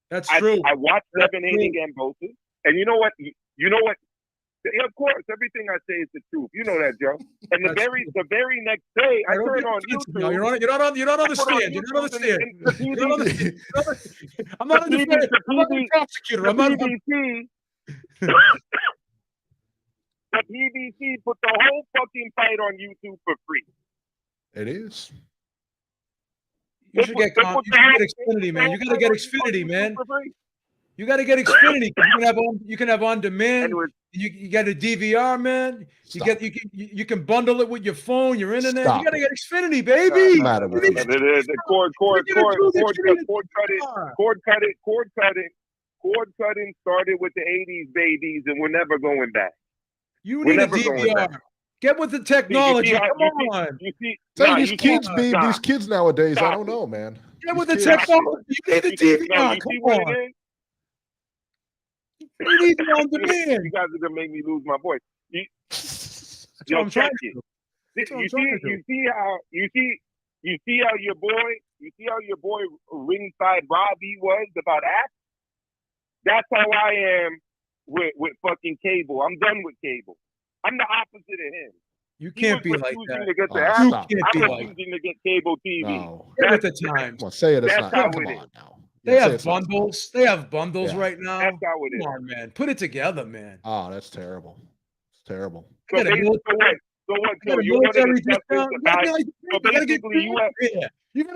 That's true. I watched 7, 8 again, both. And you know what? Yeah, of course, everything I say is the truth. You know that, Joe. And the very next day, I turn on YouTube. No, you're not on the stand. You're not on the stand. I'm not a defender. I'm not a prosecutor. I'm not. BBC. The BBC put the whole fucking fight on YouTube for free. It is. You should get Xfinity, man. You gotta get Xfinity, man. You gotta get Xfinity. You can have on demand. You got a DVR, man. You can bundle it with your phone, your internet. Stop You gotta get Xfinity, baby. The cord cutting started with the 80s babies, and we're never going back. You need a DVR. Get with the technology. Come on. These kids nowadays, I don't know, man. Get with the technology. You need a DVR. Come on. You need it on demand. You guys are gonna make me lose my voice. You see how your boy Ringside Robbie was about act? That's how I am with fucking cable. I'm done with cable. I'm the opposite of him. You can't be like that. To get the I'm refusing to get cable TV. No. Get with the times. Well, say it. It's not. How Come it on is. now. They have bundles. They have bundles Yeah. right now. That's how it is. Come on, man. Put it together, man. Oh, that's terrible. It's terrible. So You gotta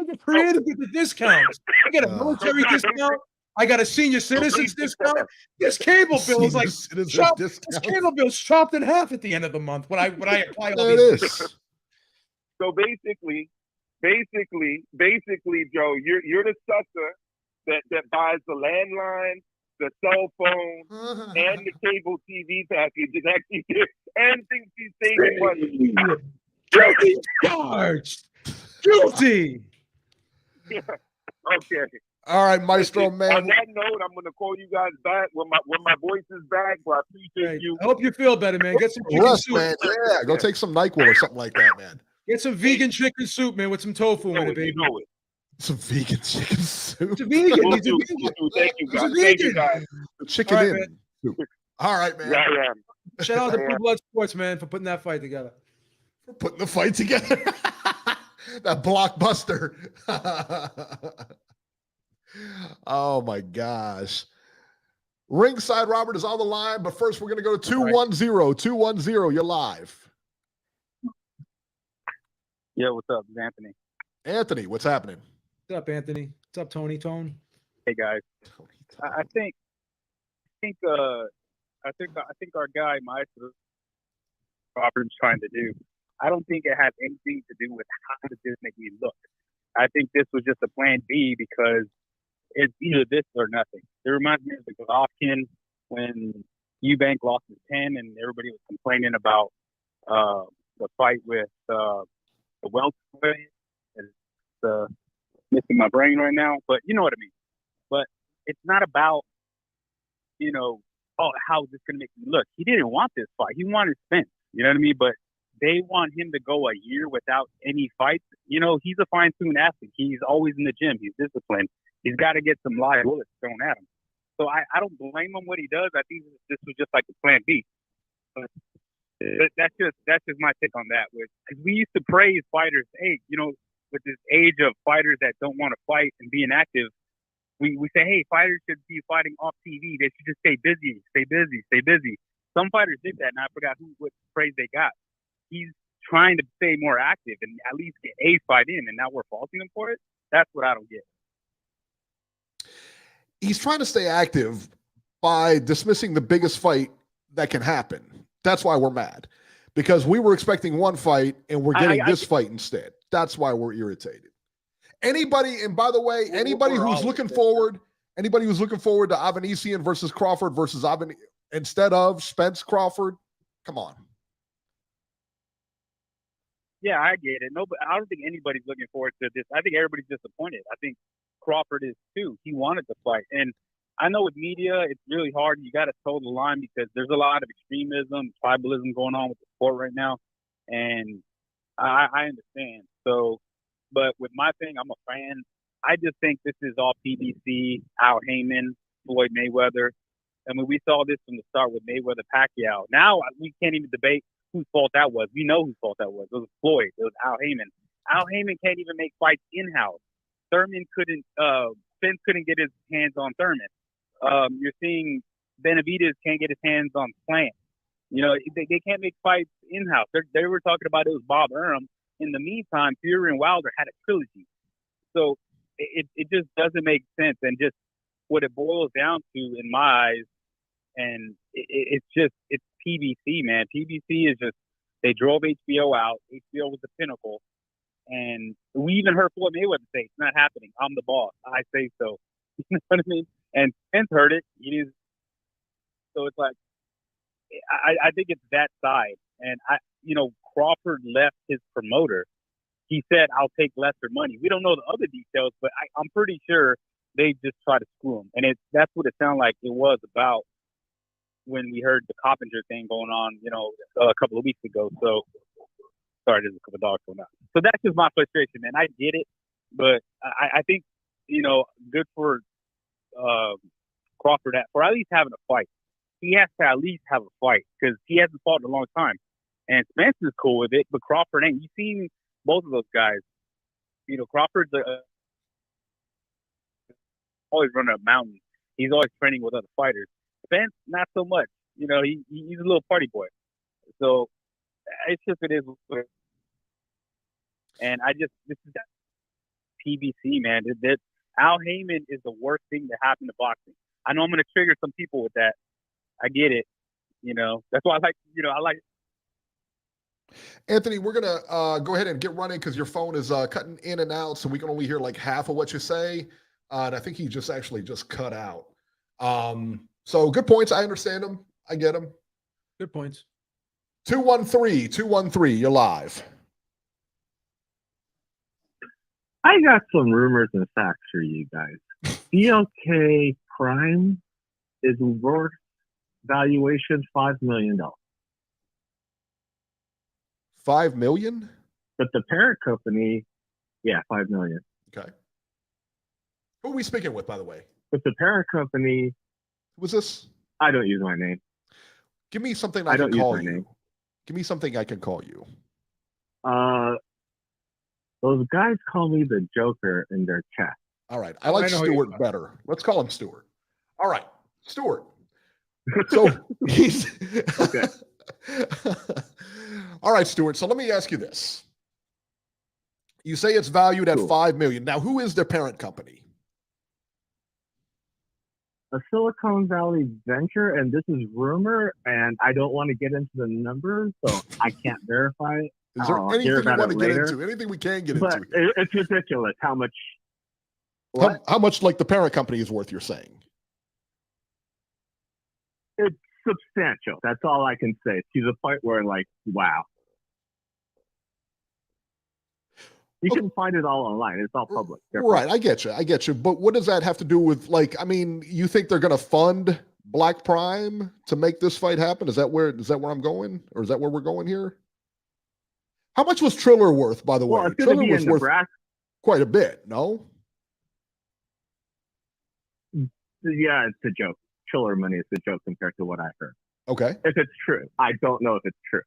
get creative with the discounts. You get a military discount. I got a senior citizens discount. This cable bill is like this cable bill's chopped in half at the end of the month when I apply all these. So basically, Joe, you're the sucker that buys the landline, the cell phone, and the cable TV package, and actually and thinks he's saving money. Guilty charged. Guilty. Okay. All right, Maestro, man. On that note, I'm going to call you guys back when my voice is back. Well, I appreciate you. I hope you feel better, man. Get some chicken soup. Man. Yeah, go take some NyQuil or something like that, man. Get some vegan chicken soup, man, with some tofu in it, baby. Some vegan chicken soup. It's a vegan. Thank you, guys. Thank you, guys. Chicken All right, in soup. All right, man. Yeah. Shout out to Blue Blood Sports, man, for putting that fight together. For putting the fight together. That blockbuster. Oh, my gosh. Ringside Robert is on the line, but first we're going to go to 210. 210, you're live. Yeah, what's up? It's Anthony. Anthony, what's happening? What's up, Anthony? What's up, Tony Tone? Hey guys. I think our guy Maestro Crawford's trying to do. I don't think it has anything to do with how does this make me look. I think this was just a plan B because it's either this or nothing. It reminds me of the Golovkin when Eubank lost his 10 and everybody was complaining about the fight with the welterweight. It's missing my brain right now, but you know what I mean. But it's not about, how is this going to make me look? He didn't want this fight. He wanted Spence. You know what I mean? But they want him to go a year without any fights. He's a fine-tuned athlete. He's always in the gym. He's disciplined. He's got to get some live bullets thrown at him. So I don't blame him what he does. I think this was just like a plan B. But that's just my take on that. Because we used to praise fighters. Hey, with this age of fighters that don't want to fight and being active, we say, hey, fighters should be fighting off TV. They should just stay busy. Some fighters did that, and I forgot what praise they got. He's trying to stay more active and at least get a fight in, and now we're faulting him for it. That's what I don't get. He's trying to stay active by dismissing the biggest fight that can happen. That's why we're mad. Because we were expecting one fight and we're getting this fight instead. That's why we're irritated. Anybody, and by the way, anybody who's looking forward to Avanesian versus Crawford versus instead of Spence Crawford, come on. Yeah, I get it. No, but I don't think anybody's looking forward to this. I think everybody's disappointed. I think Crawford is too. He wanted to fight. And I know with media, it's really hard. You got to toe the line because there's a lot of extremism, tribalism going on with the sport right now. And I understand. So, but with my thing, I'm a fan. I just think this is all PBC, Al Heyman, Floyd Mayweather. I mean, we saw this from the start with Mayweather-Pacquiao. Now we can't even debate whose fault that was. We know whose fault that was. It was Floyd. It was Al Heyman. Al Heyman can't even make fights in-house. Spence couldn't get his hands on Thurman. You're seeing Benavidez can't get his hands on Plant. You know, they can't make fights in-house. They were talking about it was Bob Arum. In the meantime, Fury and Wilder had a trilogy. So it just doesn't make sense. And just what it boils down to in my eyes, and it's PBC, man. PBC is just, they drove HBO out. HBO was the pinnacle. And we even heard Floyd Mayweather say, it's not happening. I'm the boss. I say so. You know what I mean? And Spence heard it. So it's like, I think it's that side. And Crawford left his promoter. He said, I'll take lesser money. We don't know the other details, but I'm pretty sure they just try to screw him. And that's what it sounded like it was about when we heard the Coppinger thing going on, a couple of weeks ago. So, sorry, there's a couple of dogs going on. So that's just my frustration, man. I get it, but I think, good for Crawford for at least having a fight. He has to at least have a fight because he hasn't fought in a long time. And Spence is cool with it, but Crawford ain't. You've seen both of those guys. Crawford's always running a mountain. He's always training with other fighters. Spence, not so much. He's a little party boy. So it's just it is. And this is PBC, man. Al Heyman is the worst thing that happened to boxing. I know I'm going to trigger some people with that. I get it. That's why I like. Anthony, we're going to go ahead and get running because your phone is cutting in and out, so we can only hear like half of what you say. And I think he just cut out. So good points. I understand them. I get them. Good points. 213, you're live. I got some rumors and facts for you guys. BLK Prime is worth valuation $5 million. $5 million? But the parent company, $5 million. Okay. Who are we speaking with, by the way? But the parent company. Who's this? I don't use my name. Give me something I can call you. Name. Give me something I can call you. Those guys call me the Joker in their chat. All right. I like Stuart better. Let's call him Stuart. All right. Stuart. So he's okay. All right, Stuart. So let me ask you this. You say it's valued at $5 million. Now, who is their parent company? A Silicon Valley venture, and this is rumor, and I don't want to get into the numbers, so I can't verify it. Is there anything you want to get into? Anything we can get into? It's ridiculous how much. How much, like the parent company, is worth? You're saying it's substantial. That's all I can say. To the point where, like, wow. You can find it all online. It's all public. Right. I get you. But what does that have to do with, you think they're going to fund Black Prime to make this fight happen? Is that where I'm going? Or is that where we're going here? How much was Triller worth, by the way? Triller was worth quite a bit, no? Yeah, it's a joke. Triller money is a joke compared to what I heard. Okay. If it's true. I don't know if it's true.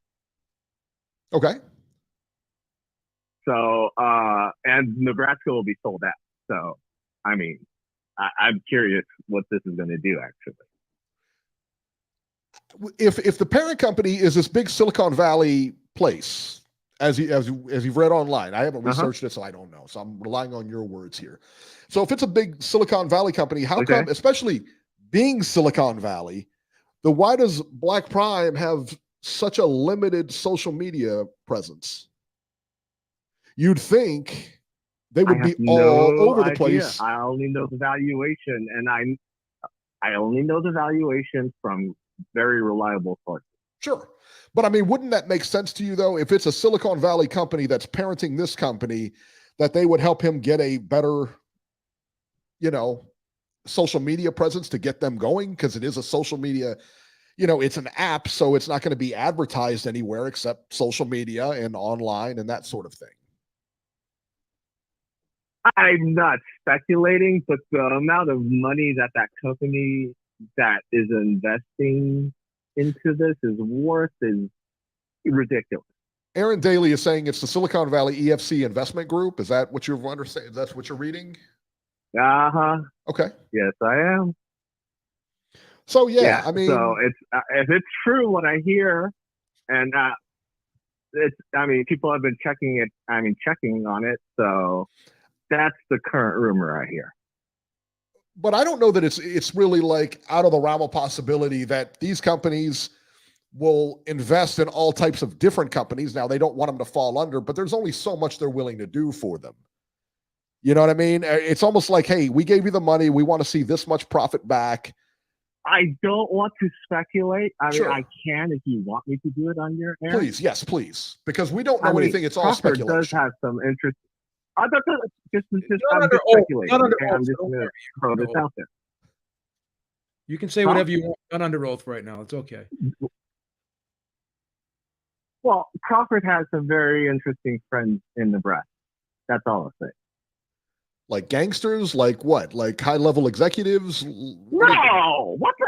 Okay. So, and Nebraska will be sold out. So, I mean, I'm curious what this is going to do, actually. If the parent company is this big Silicon Valley place, as you've read online, I haven't researched it, so I don't know. So I'm relying on your words here. So if it's a big Silicon Valley company, how come, especially being Silicon Valley, why does Black Prime have such a limited social media presence? You'd think They would I be have all no over the idea. place. I only know the valuation, and I only know the valuation from very reliable sources. Sure. But I mean, wouldn't that make sense to you, though, if it's a Silicon Valley company that's parenting this company, that they would help him get a better, social media presence to get them going? Because it is a social media, it's an app, so it's not going to be advertised anywhere except social media and online and that sort of thing. I'm not speculating, but the amount of money that company that is investing into this is worth is ridiculous. Aaron Daly is saying it's the Silicon Valley EFC Investment Group. Is that what you're understanding? That's what you're reading? Uh-huh. Okay. Yes, I am. So yeah, I mean, so it's if it's true what I hear, and people have been checking on it. So that's the current rumor I hear. But I don't know that it's really like out of the realm of possibility that these companies will invest in all types of different companies. Now, they don't want them to fall under, but there's only so much they're willing to do for them. You know what I mean? It's almost like, hey, we gave you the money. We want to see this much profit back. I don't want to speculate. Sure. I can if you want me to do it on your air. Please, yes, please. Because we don't know anything. It's all Crawford speculation. does have some interest. I'm just under speculating. oath. Okay? I'm just going to throw this out there. You can say whatever you want. Not under oath right now. It's okay. Well, Crawford has some very interesting friends in Nebraska. That's all I'll say. Like gangsters? Like what? Like high-level executives? No! What the?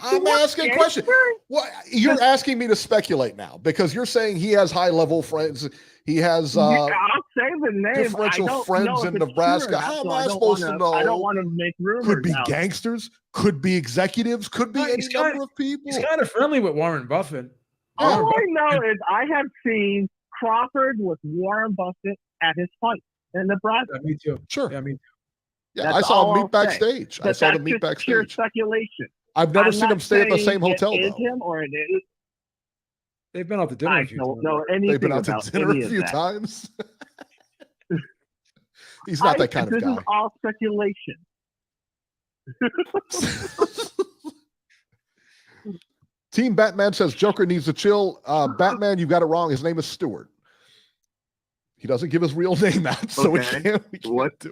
I'm asking a question. What, you're asking me to speculate now because you're saying he has high-level friends. He has I'll say the name. differential friends in Nebraska. How am I supposed to know? I don't want to make rumors. Could be gangsters, could be executives, could be any number of people. He's kind of friendly with Warren Buffett. All I know is I have seen Crawford with Warren Buffett at his fight in Nebraska. Yeah, me too. Sure. Yeah, me too. Yeah, I saw him meet backstage. I saw them meet backstage. Pure speculation. I've never seen him stay at the same hotel, though. Him or it is. They've been out to dinner a few times. They've been out to dinner a few times. He's not that kind of guy. This is all speculation. Team Batman says Joker needs to chill. Batman, you got it wrong. His name is Stewart. He doesn't give his real name out, so we can't do it.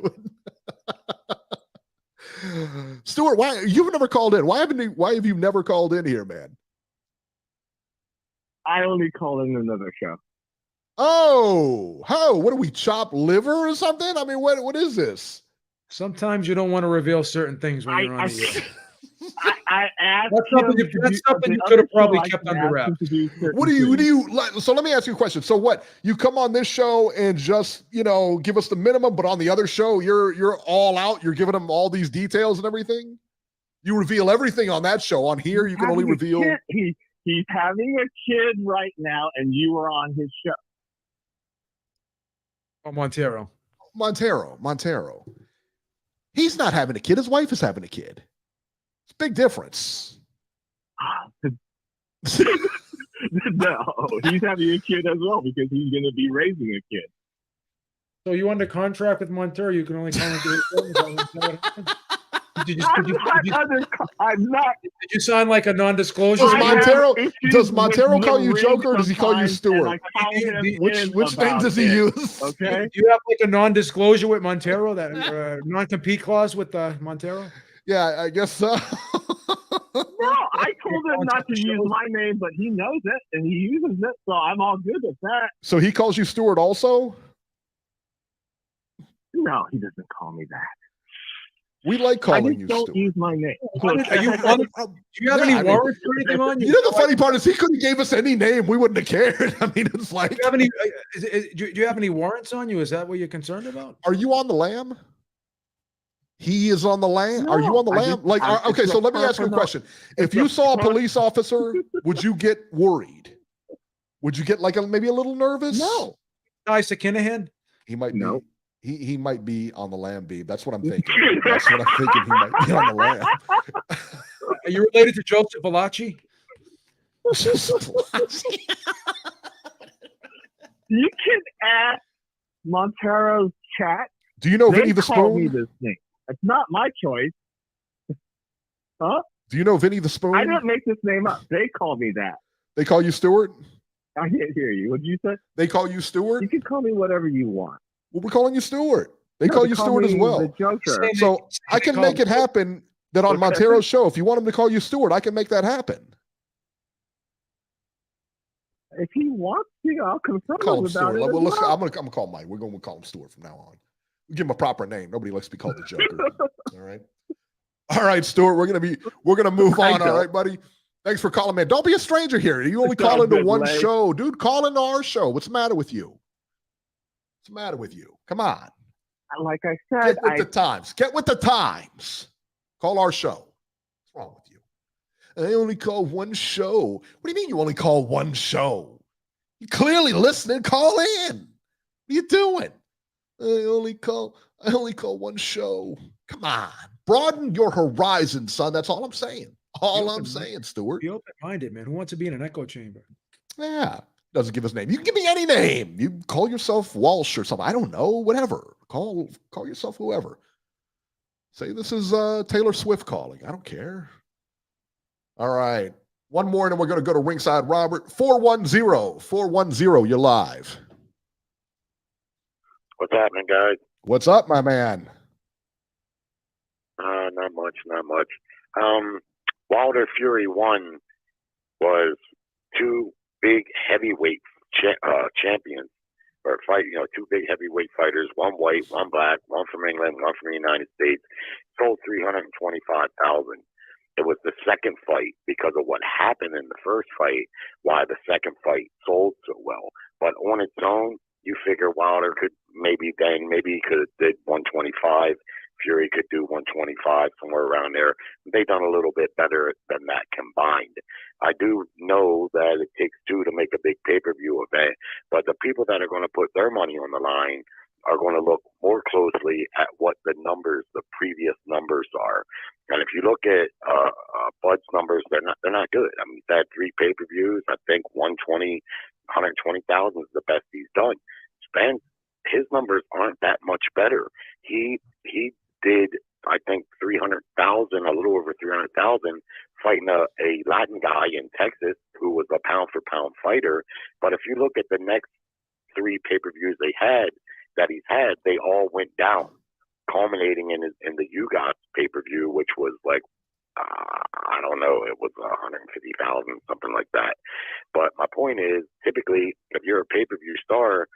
Stewart, why you've never called in? Why have you never called in here, man? I only call in another show. Oh, what do we chop liver or something? I mean, what is this? Sometimes you don't want to reveal certain things when you're on the air. I asked that's something you could have probably kept under wraps. What do you so let me ask you a question. So what, you come on this show and just, give us the minimum, but on the other show, you're all out. You're giving them all these details and everything. You reveal everything on that show. On here, you can only reveal. He's having a kid right now, and you were on his show. Oh, Montero. He's not having a kid. His wife is having a kid. It's a big difference. No, he's having a kid as well because he's going to be raising a kid. So you under contract with Montero? You can only call him to Did you sign like a non-disclosure? Does Montero call you Joker or does he call you Stewart? Which name does he use? Okay. Do you have like a non-disclosure with Montero, that non-compete clause with Montero? Yeah, I guess so. No, I told him not to use my name, but he knows it and he uses it, so I'm all good with that. So he calls you Stewart also? No, he doesn't call me that. We like calling you Stewart. Don't use my name. Do you have any warrants or anything on you? You know, the funny part is he could have gave us any name. We wouldn't have cared. I mean, it's like. Do you have any warrants on you? Is that what you're concerned about? Are you on the lam? He is on the lam. No, are you on the lam? Okay, so let me ask you a question. If you saw a police officer, would you get worried? Would you get maybe a little nervous? No. Nice to Kinahan? He might be. No. He might be on the lam, Beeb. That's what I'm thinking. That's what I'm thinking. He might be on the lam. Are you related to Joseph Valachi? You can ask Montero's chat Do you know They Vinny the call me Spoon? this name. It's not my choice. Huh? Do you know Vinny the Spoon? I didn't make this name up. They call me that. They call you Stewart? I can't hear you. What did you say? They call you Stewart? You can call me whatever you want. Well, we're calling you Stewart. They No, call they you Stewart as me well. The Joker. So I can make it happen that on Okay. Montero's show, if you want him to call you Stewart, I can make that happen. If he wants to, I'll confront Call him him about Stewart. it. Well, as well. I'm gonna call Mike. We're gonna call him Stewart from now on. We'll give him a proper name. Nobody likes to be called the Joker. All right, Stewart. We're gonna move on. All right, buddy. Thanks for calling, man. Don't be a stranger here. You only call into one show, dude. Call into our show. What's the matter with you? What's the matter with you? Come on. Like I said, Get with the times. Get with the times. Call our show. What's wrong with you? I only call one show. What do you mean you only call one show? You clearly listening. Call in. What are you doing? I only call one show. Come on. Broaden your horizon, son. That's all I'm saying. All I'm saying, Stuart. Be open-minded, man. Who wants to be in an echo chamber? Yeah. Doesn't give his name. You can give me any name. You call yourself Walsh or something. I don't know. Whatever. Call yourself whoever. Say this is Taylor Swift calling. I don't care. All right. One more, and then we're going to go to Ringside Robert. 410. You're live. What's happening, guys? What's up, my man? Not much. Wilder Fury 1 was two big heavyweight champions, or two big heavyweight fighters, one white, one black, one from England, one from the United States, sold 325,000. It was the second fight because of what happened in the first fight, why the second fight sold so well. But on its own, you figure Wilder could maybe he could have did 125. Fury could do 125, somewhere around there. They've done a little bit better than that combined. I do know that it takes two to make a big pay-per-view event, but the people that are going to put their money on the line are going to look more closely at what the previous numbers are. And if you look at Bud's numbers, they're not good. I mean, he's had 3 pay-per-views. I think 120,000 is the best he's done. Spence, his numbers aren't that much better. He did, I think, 300,000, a little over 300,000, fighting a Latin guy in Texas who was a pound-for-pound fighter. But if you look at the next 3 pay-per-views he's had, they all went down, culminating in the UGOS pay-per-view, which was like, I don't know, it was 150,000, something like that. But my point is, typically, if you're a pay-per-view star,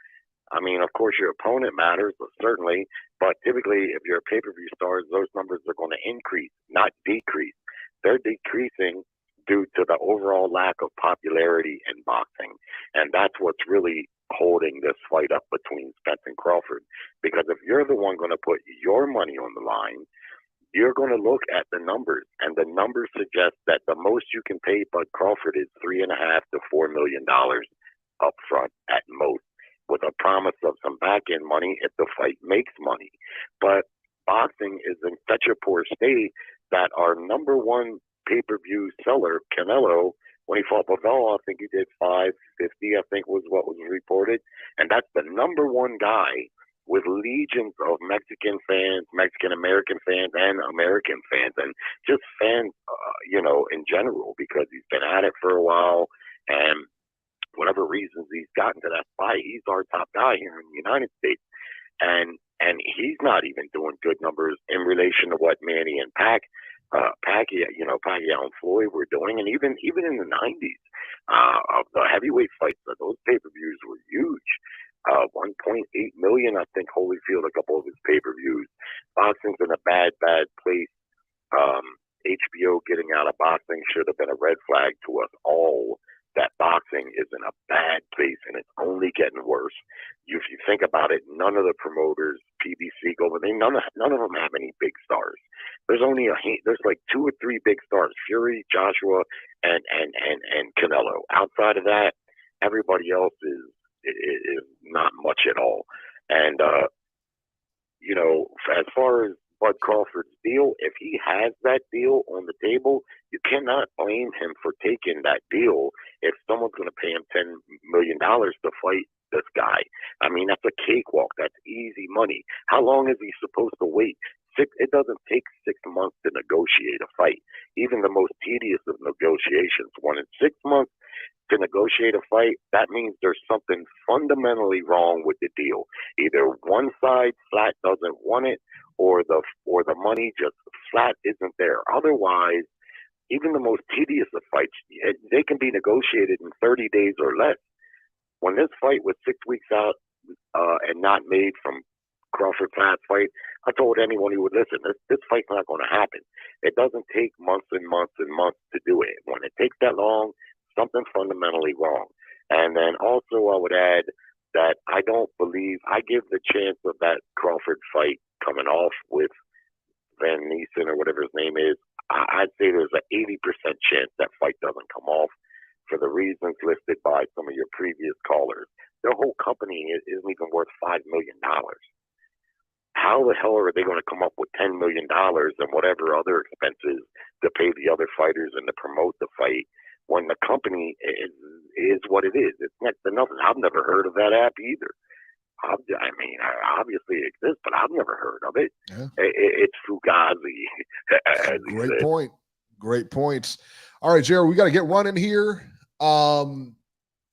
I mean, of course, your opponent matters, certainly, but typically, if you're a pay-per-view star, those numbers are going to increase, not decrease. They're decreasing due to the overall lack of popularity in boxing, and that's what's really holding this fight up between Spence and Crawford. Because if you're the one going to put your money on the line, you're going to look at the numbers, and the numbers suggest that the most you can pay Bud Crawford is $3.5 to $4 million up front at most, with a promise of some back-end money if the fight makes money. But boxing is in such a poor state that our number one pay-per-view seller, Canelo, when he fought Bivol, I think he did $550, I think was what was reported. And that's the number one guy with legions of Mexican fans, Mexican-American fans, and American fans, and just fans, in general, because he's been at it for a while, and whatever reasons he's gotten to that fight, he's our top guy here in the United States. And he's not even doing good numbers in relation to what Manny and Pacquiao and Floyd were doing. And even in the 90s, of the heavyweight fights, those pay-per-views were huge. 1.8 million, I think Holyfield, a couple of his pay-per-views. Boxing's in a bad place. HBO getting out of boxing should have been a red flag to us all, that boxing is in a bad place and it's only getting worse. If you think about it, none of the promoters, PBC, none of them have any big stars. There's only there's like 2 or 3 big stars: Fury, Joshua, and Canelo. Outside of that, everybody else is not much at all. And as far as Bud Crawford's deal, if he has that deal on the table, you cannot blame him for taking that deal if someone's going to pay him $10 million to fight this guy. I mean, that's a cakewalk. That's easy money. How long is he supposed to wait? It doesn't take 6 months to negotiate a fight. Even the most tedious of negotiations, one in 6 months to negotiate a fight, that means there's something fundamentally wrong with the deal. Either one side flat doesn't want it, or the money just flat isn't there. Otherwise, even the most tedious of fights, they can be negotiated in 30 days or less. When this fight was 6 weeks out and not made from Crawford-Platts fight, I told anyone who would listen, this fight's not going to happen. It doesn't take months and months and months to do it. When it takes that long, something fundamentally wrong. And then also I would add that I don't believe, I give the chance of that Crawford fight coming off with Van Neeson or whatever his name is, I'd say there's an 80% chance that fight doesn't come off for the reasons listed by some of your previous callers. Their whole company isn't even worth $5 million. How the hell are they going to come up with $10 million and whatever other expenses to pay the other fighters and to promote the fight when the company is what it is? It's next to nothing. I've never heard of that app either. I mean, obviously it exists, but I've never heard of it. Yeah. It's Fugazi. Great point. Great points. All right, Jerry, we got to get running here.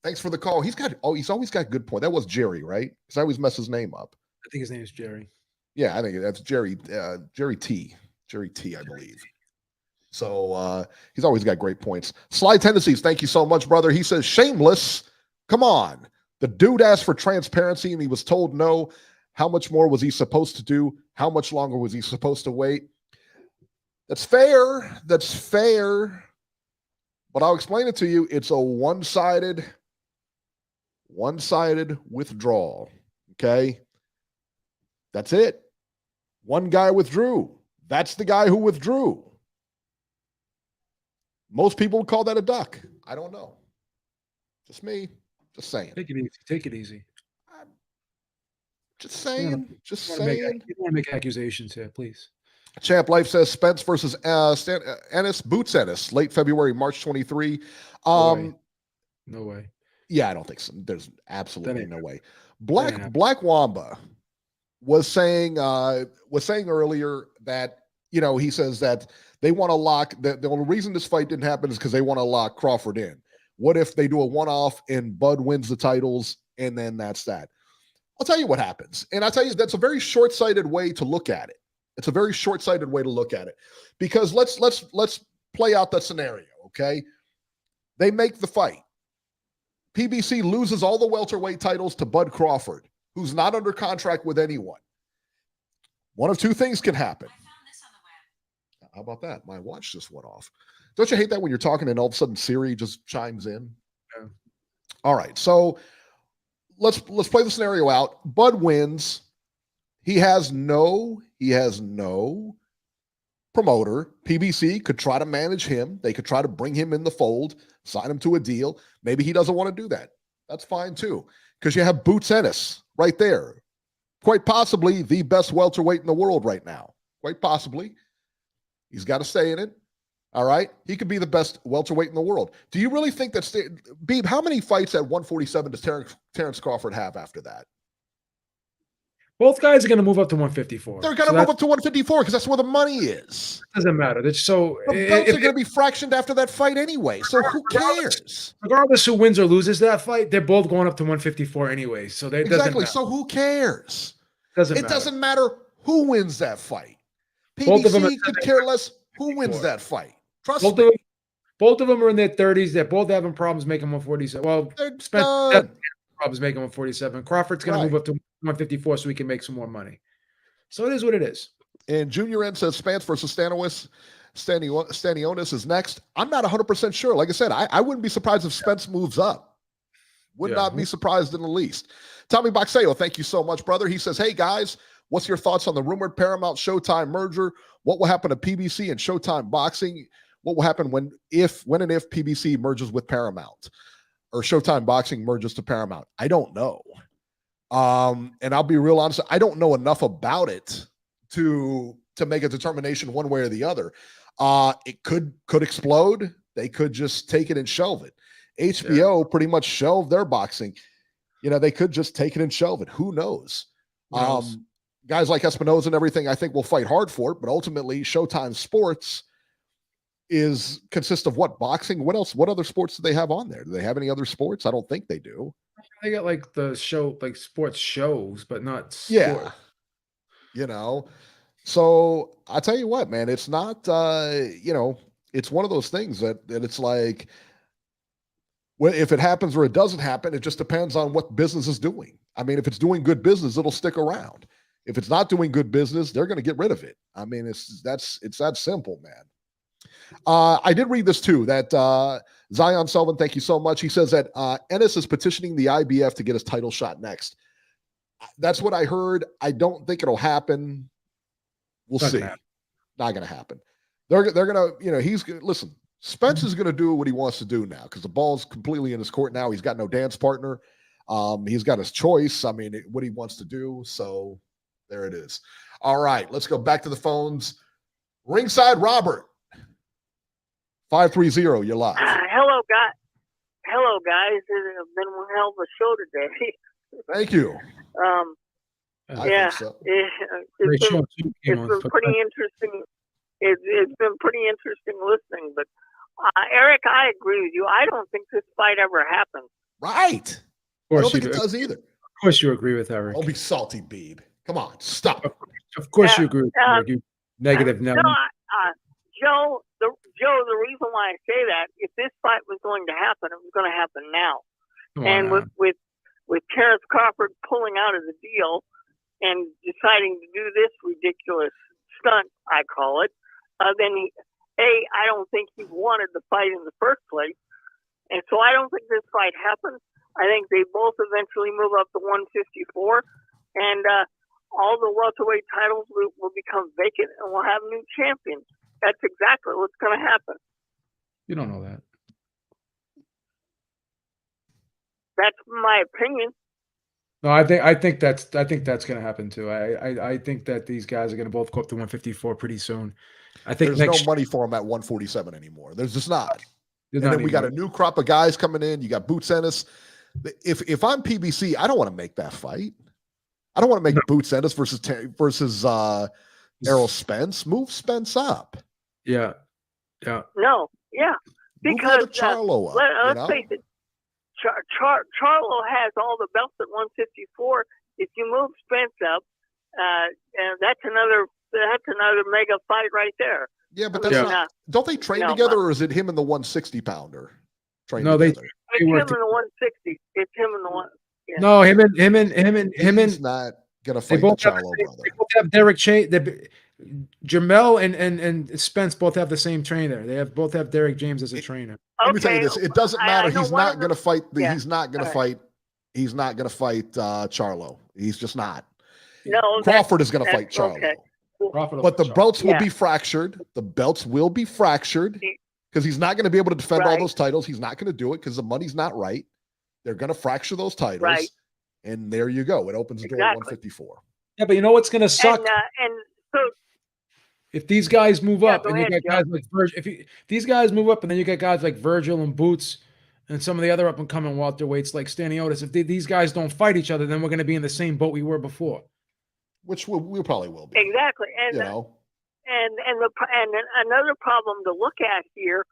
Thanks for the call. He's always got good point. That was Jerry, right? Because I always mess his name up. I think his name is Jerry. Yeah, I think that's Jerry. Jerry T, I believe. So he's always got great points. Sly Tendencies, thank you so much, brother. He says, shameless. Come on. The dude asked for transparency and he was told no. How much more was he supposed to do? How much longer was he supposed to wait? That's fair. That's fair. But I'll explain it to you. It's a one-sided withdrawal. Okay? That's it. One guy withdrew. That's the guy who withdrew. Most people would call that a duck. I don't know. Just me. Just saying. Take it easy. Take it easy. Just saying. Just saying. You don't want to make accusations here, please. Champ Life says Spence versus Ennis, Boots Ennis, late February, March 23. No way. Yeah, I don't think so. There's absolutely no way. Black Wamba was saying earlier that, you know, he says that they want to lock the only reason this fight didn't happen is because they want to lock Crawford in. What if they do a one-off and Bud wins the titles and then that's that? I'll tell you what happens. And I'll tell you, that's a very short-sighted way to look at it. It's a very short-sighted way to look at it. Because let's play out that scenario, okay? They make the fight. PBC loses all the welterweight titles to Bud Crawford, who's not under contract with anyone. One of two things can happen. I found this on the web. How about that? My watch just went off. Don't you hate that when you're talking and all of a sudden Siri just chimes in? Yeah. All right, so let's play the scenario out. Bud wins. He has no promoter. PBC could try to manage him. They could try to bring him in the fold, sign him to a deal. Maybe he doesn't want to do that. That's fine too, because you have Boots Ennis right there. Quite possibly the best welterweight in the world right now. Quite possibly. He's got to stay in it. All right? He could be the best welterweight in the world. Do you really think that Beeb, how many fights at 147 does Terence Crawford have after that? Both guys are going to move up to 154. They're going to move up to 154 because that's where the money is. Doesn't matter. The belts are going to be fractioned after that fight anyway, so who cares? Regardless who wins or loses that fight, they're both going up to 154 anyway. So exactly. So who cares? It doesn't matter who wins that fight. PBC could care less who wins that fight. Trust me. Both of them are in their 30s. They're both having problems making 147. Well, Spence problems making 147. Crawford's going to move up to 154 so he can make some more money. So it is what it is. And Junior N says Spence versus Stanionis is next. I'm not 100% sure. Like I said, I wouldn't be surprised if Spence moves up. Would not be surprised in the least. Tommy Boxeo, thank you so much, brother. He says, hey, guys, what's your thoughts on the rumored Paramount Showtime merger? What will happen to PBC and Showtime Boxing? What will happen when and if PBC merges with Paramount or Showtime Boxing merges to Paramount? I don't know. And I'll be real honest, I don't know enough about it to make a determination one way or the other. It could explode. They could just take it and shelve it. HBO pretty much shelved their boxing. They could just take it and shelve it. Who knows? Who knows? Guys like Espinoza and everything, I think will fight hard for it, but ultimately Showtime Sports consists of what? Boxing? What else? What other sports do they have on there? Do they have any other sports? I don't think they do. They got like the show, like sports shows, but not Yeah. sport. So I tell you what, man, it's not, it's one of those things that it's like, well, if it happens or it doesn't happen, it just depends on what business is doing. I mean, if it's doing good business, it'll stick around. If it's not doing good business, they're going to get rid of it. I mean, it's that simple, man. I did read this too, that Zion Sullivan, thank you so much. He says that Ennis is petitioning the IBF to get his title shot next. That's what I heard. I don't think it'll happen. We'll see. Not going to happen. They're going to, listen, Spence is going to do what he wants to do now because the ball's completely in his court now. He's got no dance partner. He's got his choice. I mean, what he wants to do. So there it is. All right, let's go back to the phones. Ringside Robert. 530, you're live. Hello, guys. It's been one hell of a show today. Thank you. It's been pretty interesting. It's been pretty interesting listening. But Eric, I agree with you. I don't think this fight ever happened. Right. I don't think it does either. Of course, you agree with Eric. Don't be salty, Beeb. Come on, stop. Of course, you agree with Eric. You negative now. Joe, the reason why I say that, if this fight was going to happen, it was going to happen now. With Terence Crawford pulling out of the deal and deciding to do this ridiculous stunt, I call it, then I don't think he wanted the fight in the first place. And so I don't think this fight happens. I think they both eventually move up to 154, and all the welterweight titles will become vacant, and we'll have new champions. That's exactly what's going to happen. You don't know that. That's my opinion. No, I think that's going to happen too. I think that these guys are going to both go up to 154 pretty soon. I think there's no money for them at 147 anymore. There's just not. And then we got a new crop of guys coming in. You got Boots Ennis. If I'm PBC, I don't want to make that fight. I don't want to make Boots Ennis versus Errol Spence. Move Spence up. Yeah. No, yeah. Because Charlo up, let's face it, Charlo has all the belts at 154. If you move Spence up, and that's another mega fight right there. Yeah, but that's not. Don't they train together, or is it him and the 160 pounder? No, it's him and the 160. It's him and the one. Yeah. No, him and he's not gonna fight the Charlo brother. They both have Derek Jamel and Spence both have the same trainer. They both have Derek James as a trainer. Let me tell you this: it doesn't matter. He's not going to fight. He's not going to fight. He's not going to fight Charlo. He's just not. No, Crawford is going to fight Charlo. Okay. But the belts will be fractured. The belts will be fractured because he's not going to be able to defend all those titles. He's not going to do it because the money's not right. They're going to fracture those titles, and there you go. It opens the door at 154. Yeah, but you know what's going to suck? And so. If these guys move up, and you got guys like Virgil, these guys move up, and then you got guys like Virgil and Boots, and some of the other up and coming welterweights like Staniotis. If these guys don't fight each other, then we're going to be in the same boat we were before. Which we probably will be. Exactly, and and another problem to look at here.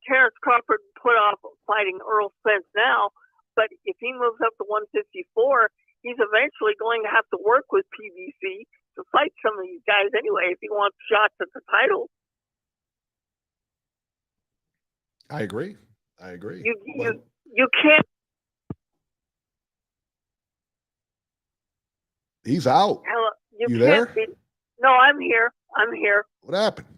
Terence Crawford put off fighting Errol Spence now, but if he moves up to 154, he's eventually going to have to work with PBC to fight some of these guys anyway if he wants shots at the title. I agree. You can't. He's out. Hello, you there? No, I'm here. What happened?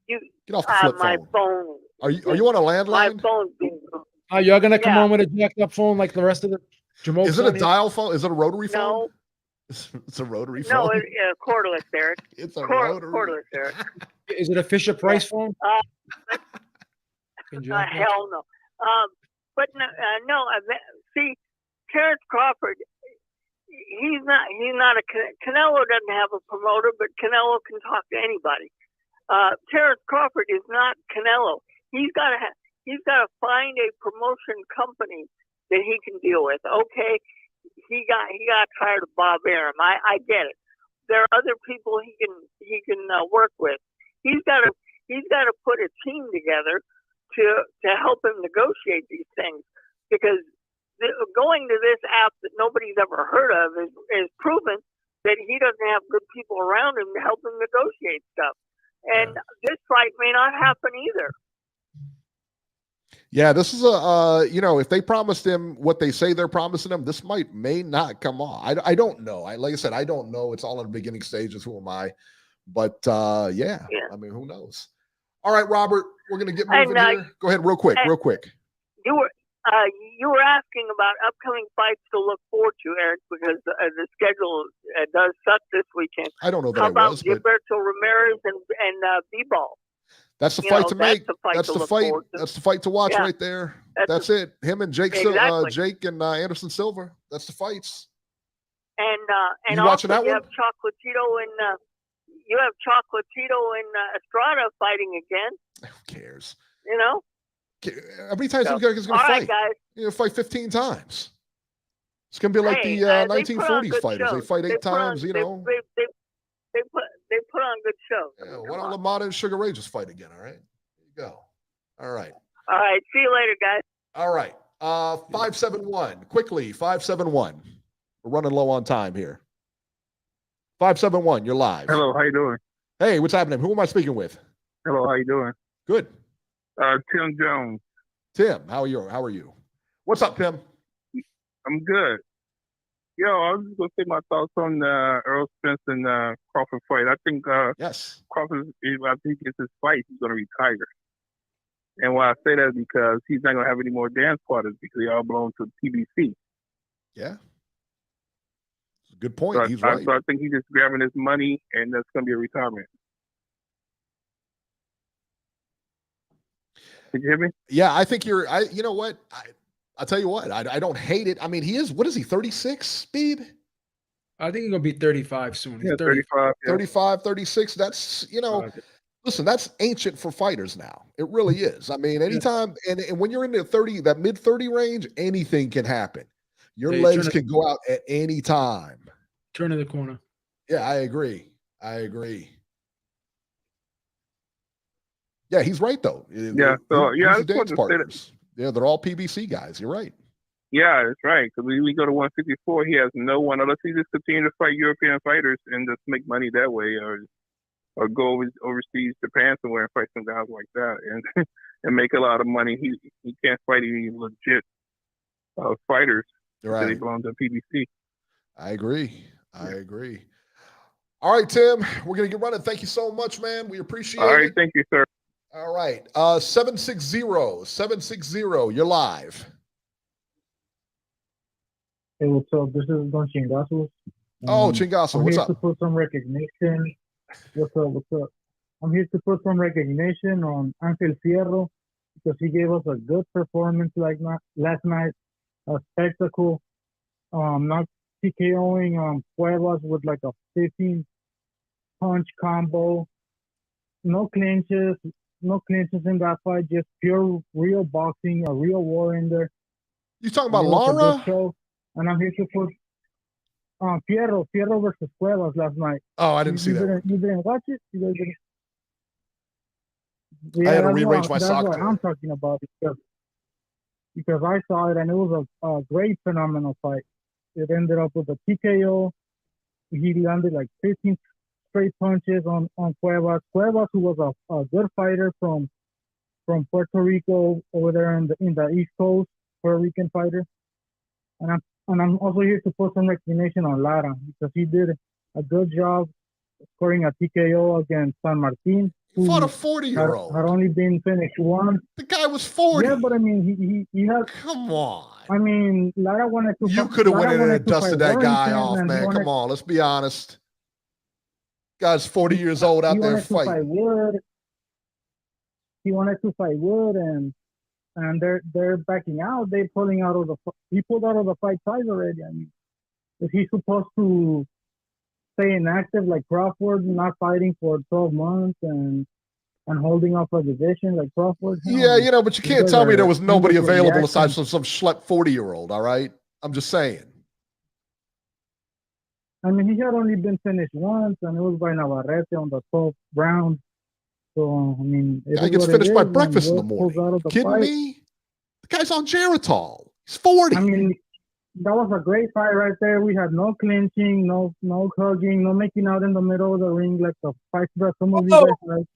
You get off the flip my phone. Are you on a landline? My phone. You're gonna come on with a jacked up phone like the rest of the. Is it a dial phone? Is it a rotary phone? No. It's a rotary phone. No, cordless, Eric. It's a rotary. Cordless, Eric. Is it a Fisher Price phone? Hell no. But no. See, Terence Crawford. He's not Canelo doesn't have a promoter, but Canelo can talk to anybody. Terence Crawford is not Canelo. He's got to find a promotion company that he can deal with. Okay, he got tired of Bob Arum. I get it. There are other people he can work with. He's got to put a team together to help him negotiate these things, because going to this app that nobody's ever heard of is proven that he doesn't have good people around him to help him negotiate stuff. And this fight may not happen either. Yeah, this is if they promised him what they say they're promising him, this may not come off. I don't know. Like I said, I don't know. It's all in the beginning stages. Who am I? But yeah. I mean, who knows? All right, Robert, we're going to get moving here. Go ahead real quick. You were asking about upcoming fights to look forward to, Eric, because the schedule does suck this weekend. I don't know that How I about was, Gilberto Ramirez and B-Ball? That's the fight to make. That's the fight. That's the fight to watch right there. That's it. Him and Jake, Jake and Anderson Silva. That's the fights. And you also watching that you one? have Chocolatito and Estrada fighting again. Who cares? You know. How many times are you guys going to fight? Right, guys. You're going to fight 15 times. It's going to be like the 1940s fighters. They fight 8 times. They put on good shows. Yeah, why don't LaMotta and Sugar Ray just fight again? All right. There you go. All right. See you later, guys. All right. 571. Quickly, 571. We're running low on time here. 571, you're live. Hello, how you doing? Hey, what's happening? Who am I speaking with? Hello, how you doing? Good. Tim Jones. Tim, how are you? What's up, Tim? I'm good. Yo, I was just gonna say my thoughts on the Errol Spence and Crawford fight. I think yes, Crawford, after he gets his fight, he's gonna retire. And why I say that is because he's not gonna have any more dance partners because they all belong to PBC. Yeah. Good point. So he's right. So I think he's just grabbing his money, and that's gonna be a retirement. Did you hear me? Yeah, I think you're. You know what? I'll tell you what. I don't hate it. I mean, he is. What is he? 36, Speed? I think he's gonna be 35 soon. He's 35. 35, 36. That's Listen, that's ancient for fighters now. It really is. I mean, anytime and when you're in the 30, that mid 30 range, anything can happen. Your legs can go out at any time. Turn of the corner. Yeah, I agree. Yeah, he's right though. Yeah, the dance partners. Yeah, they're all PBC guys. You're right. Yeah, that's right. Because we go to 154, he has no one unless he just continue to fight European fighters and just make money that way, or go overseas, Japan somewhere and fight some guys like that, and make a lot of money. He can't fight any legit fighters. Right. They belong to PBC. I agree. All right, Tim, we're gonna get running. Thank you so much, man. We appreciate it. All right, thank you, sir. All right. 760. You're live. Hey, what's up? This is Don Chingazo. Chingazo, what's up? I'm here to put some recognition. What's up? I'm here to put some recognition on Angel Fierro because he gave us a good performance last night. A spectacle. Not TKOing Cuevas with like a 15 punch combo. No clinches in that fight. Just pure real boxing, a real war in there. You talking about Lara? And I'm here to put Fierro versus Cuevas last night. Oh, I didn't see that. You didn't watch it? You guys didn't? Yeah, I had to rearrange my soccer. That's what I'm talking about because I saw it and it was a great, phenomenal fight. It ended up with a TKO. He landed like 15 straight punches on Cuevas. Cuevas, who was a good fighter from Puerto Rico over there in the East Coast, Puerto Rican fighter. And I'm also here to put some recognition on Lara because he did a good job scoring a TKO against San Martin. He fought a 40-year-old. Had only been finished once. The guy was 40. Yeah, but I mean, he had. Come on. I mean, Lara wanted to. You could have went in and dusted that guy off, man. Come on, let's be honest. Guy's 40 years old out there fighting. He wanted to fight Wood, and they're backing out. He pulled out of the fight twice already. I mean, if he's supposed to stay inactive like Crawford, not fighting for 12 months, and and holding up a division like Crawford. Yeah, you know, but you can't tell me there was nobody available aside from some schlep 40-year-old, all right? I'm just saying. I mean, he had only been finished once, and it was by Navarrete on the 12th round. So, I mean, Guy gets finished by breakfast in the morning. Kidding me? The guy's on Geritol. He's 40. I mean, that was a great fight right there. We had no clinching, no hugging, no making out in the middle of the ring like the fights that some of you guys like.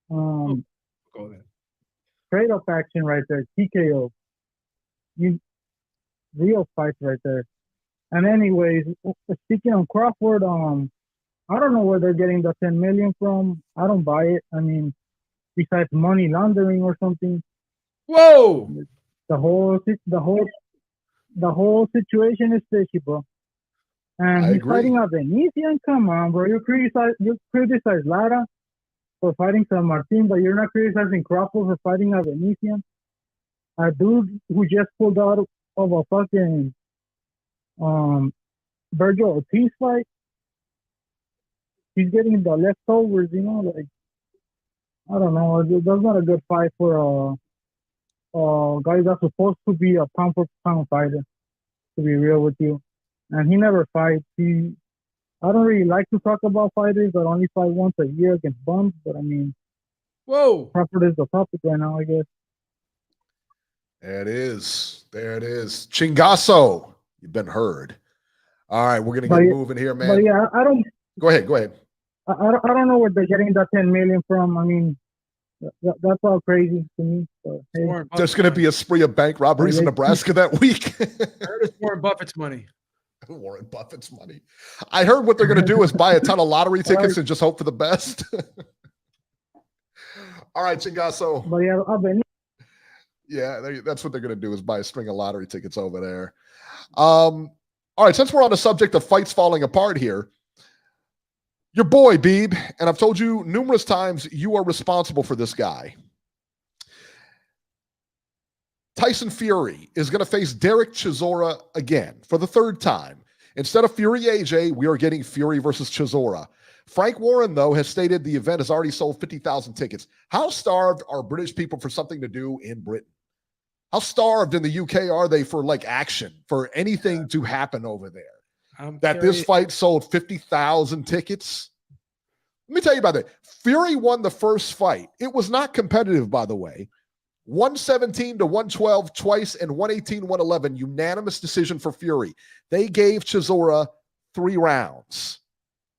Go ahead. Straight up action right there. TKO. Real fight right there. And anyways, speaking of Crawford, I don't know where they're getting the 10 million from. I don't buy it. I mean, besides money laundering or something. Whoa! The whole situation is fishy, bro. And he's fighting a Venetian. Come on, bro. You criticize Lara for fighting San Martin, but you're not criticizing Crawford for fighting a Venetian. A dude who just pulled out of a fucking Virgil Ortiz fight. He's getting the leftovers, you know, like, I don't know. That's not a good fight for a guy that's supposed to be a pound for pound fighter, to be real with you. And he never fights. I don't really like to talk about fighters that only fight once a year against bums, but I mean, Crawford is the topic right now, I guess. There it is. Chingasso, you've been heard. All right, we're going to get moving here, man. But yeah, I don't. Go ahead. I don't know where they're getting that 10 million from. I mean, that's all crazy to me. So, hey. There's going to be a spree of bank robberies in Nebraska that week. I heard it's Warren Buffett's money. Warren Buffett's money. I heard what they're going to do is buy a ton of lottery tickets and just hope for the best. All right, Chingasso. But yeah, that's what they're going to do is buy a string of lottery tickets over there. All right, since we're on the subject of fights falling apart here, your boy, Beeb, and I've told you numerous times you are responsible for this guy. Tyson Fury is going to face Derek Chisora again for the third time. Instead of Fury AJ, we are getting Fury versus Chisora. Frank Warren, though, has stated the event has already sold 50,000 tickets. How starved are British people for something to do in Britain? How starved in the UK are they for like action, for anything to happen over there? This fight sold 50,000 tickets. Let me tell you about that. Fury won the first fight. It was not competitive, by the way. 117 to 112 twice and 118, 111. Unanimous decision for Fury. They gave Chisora 3 rounds.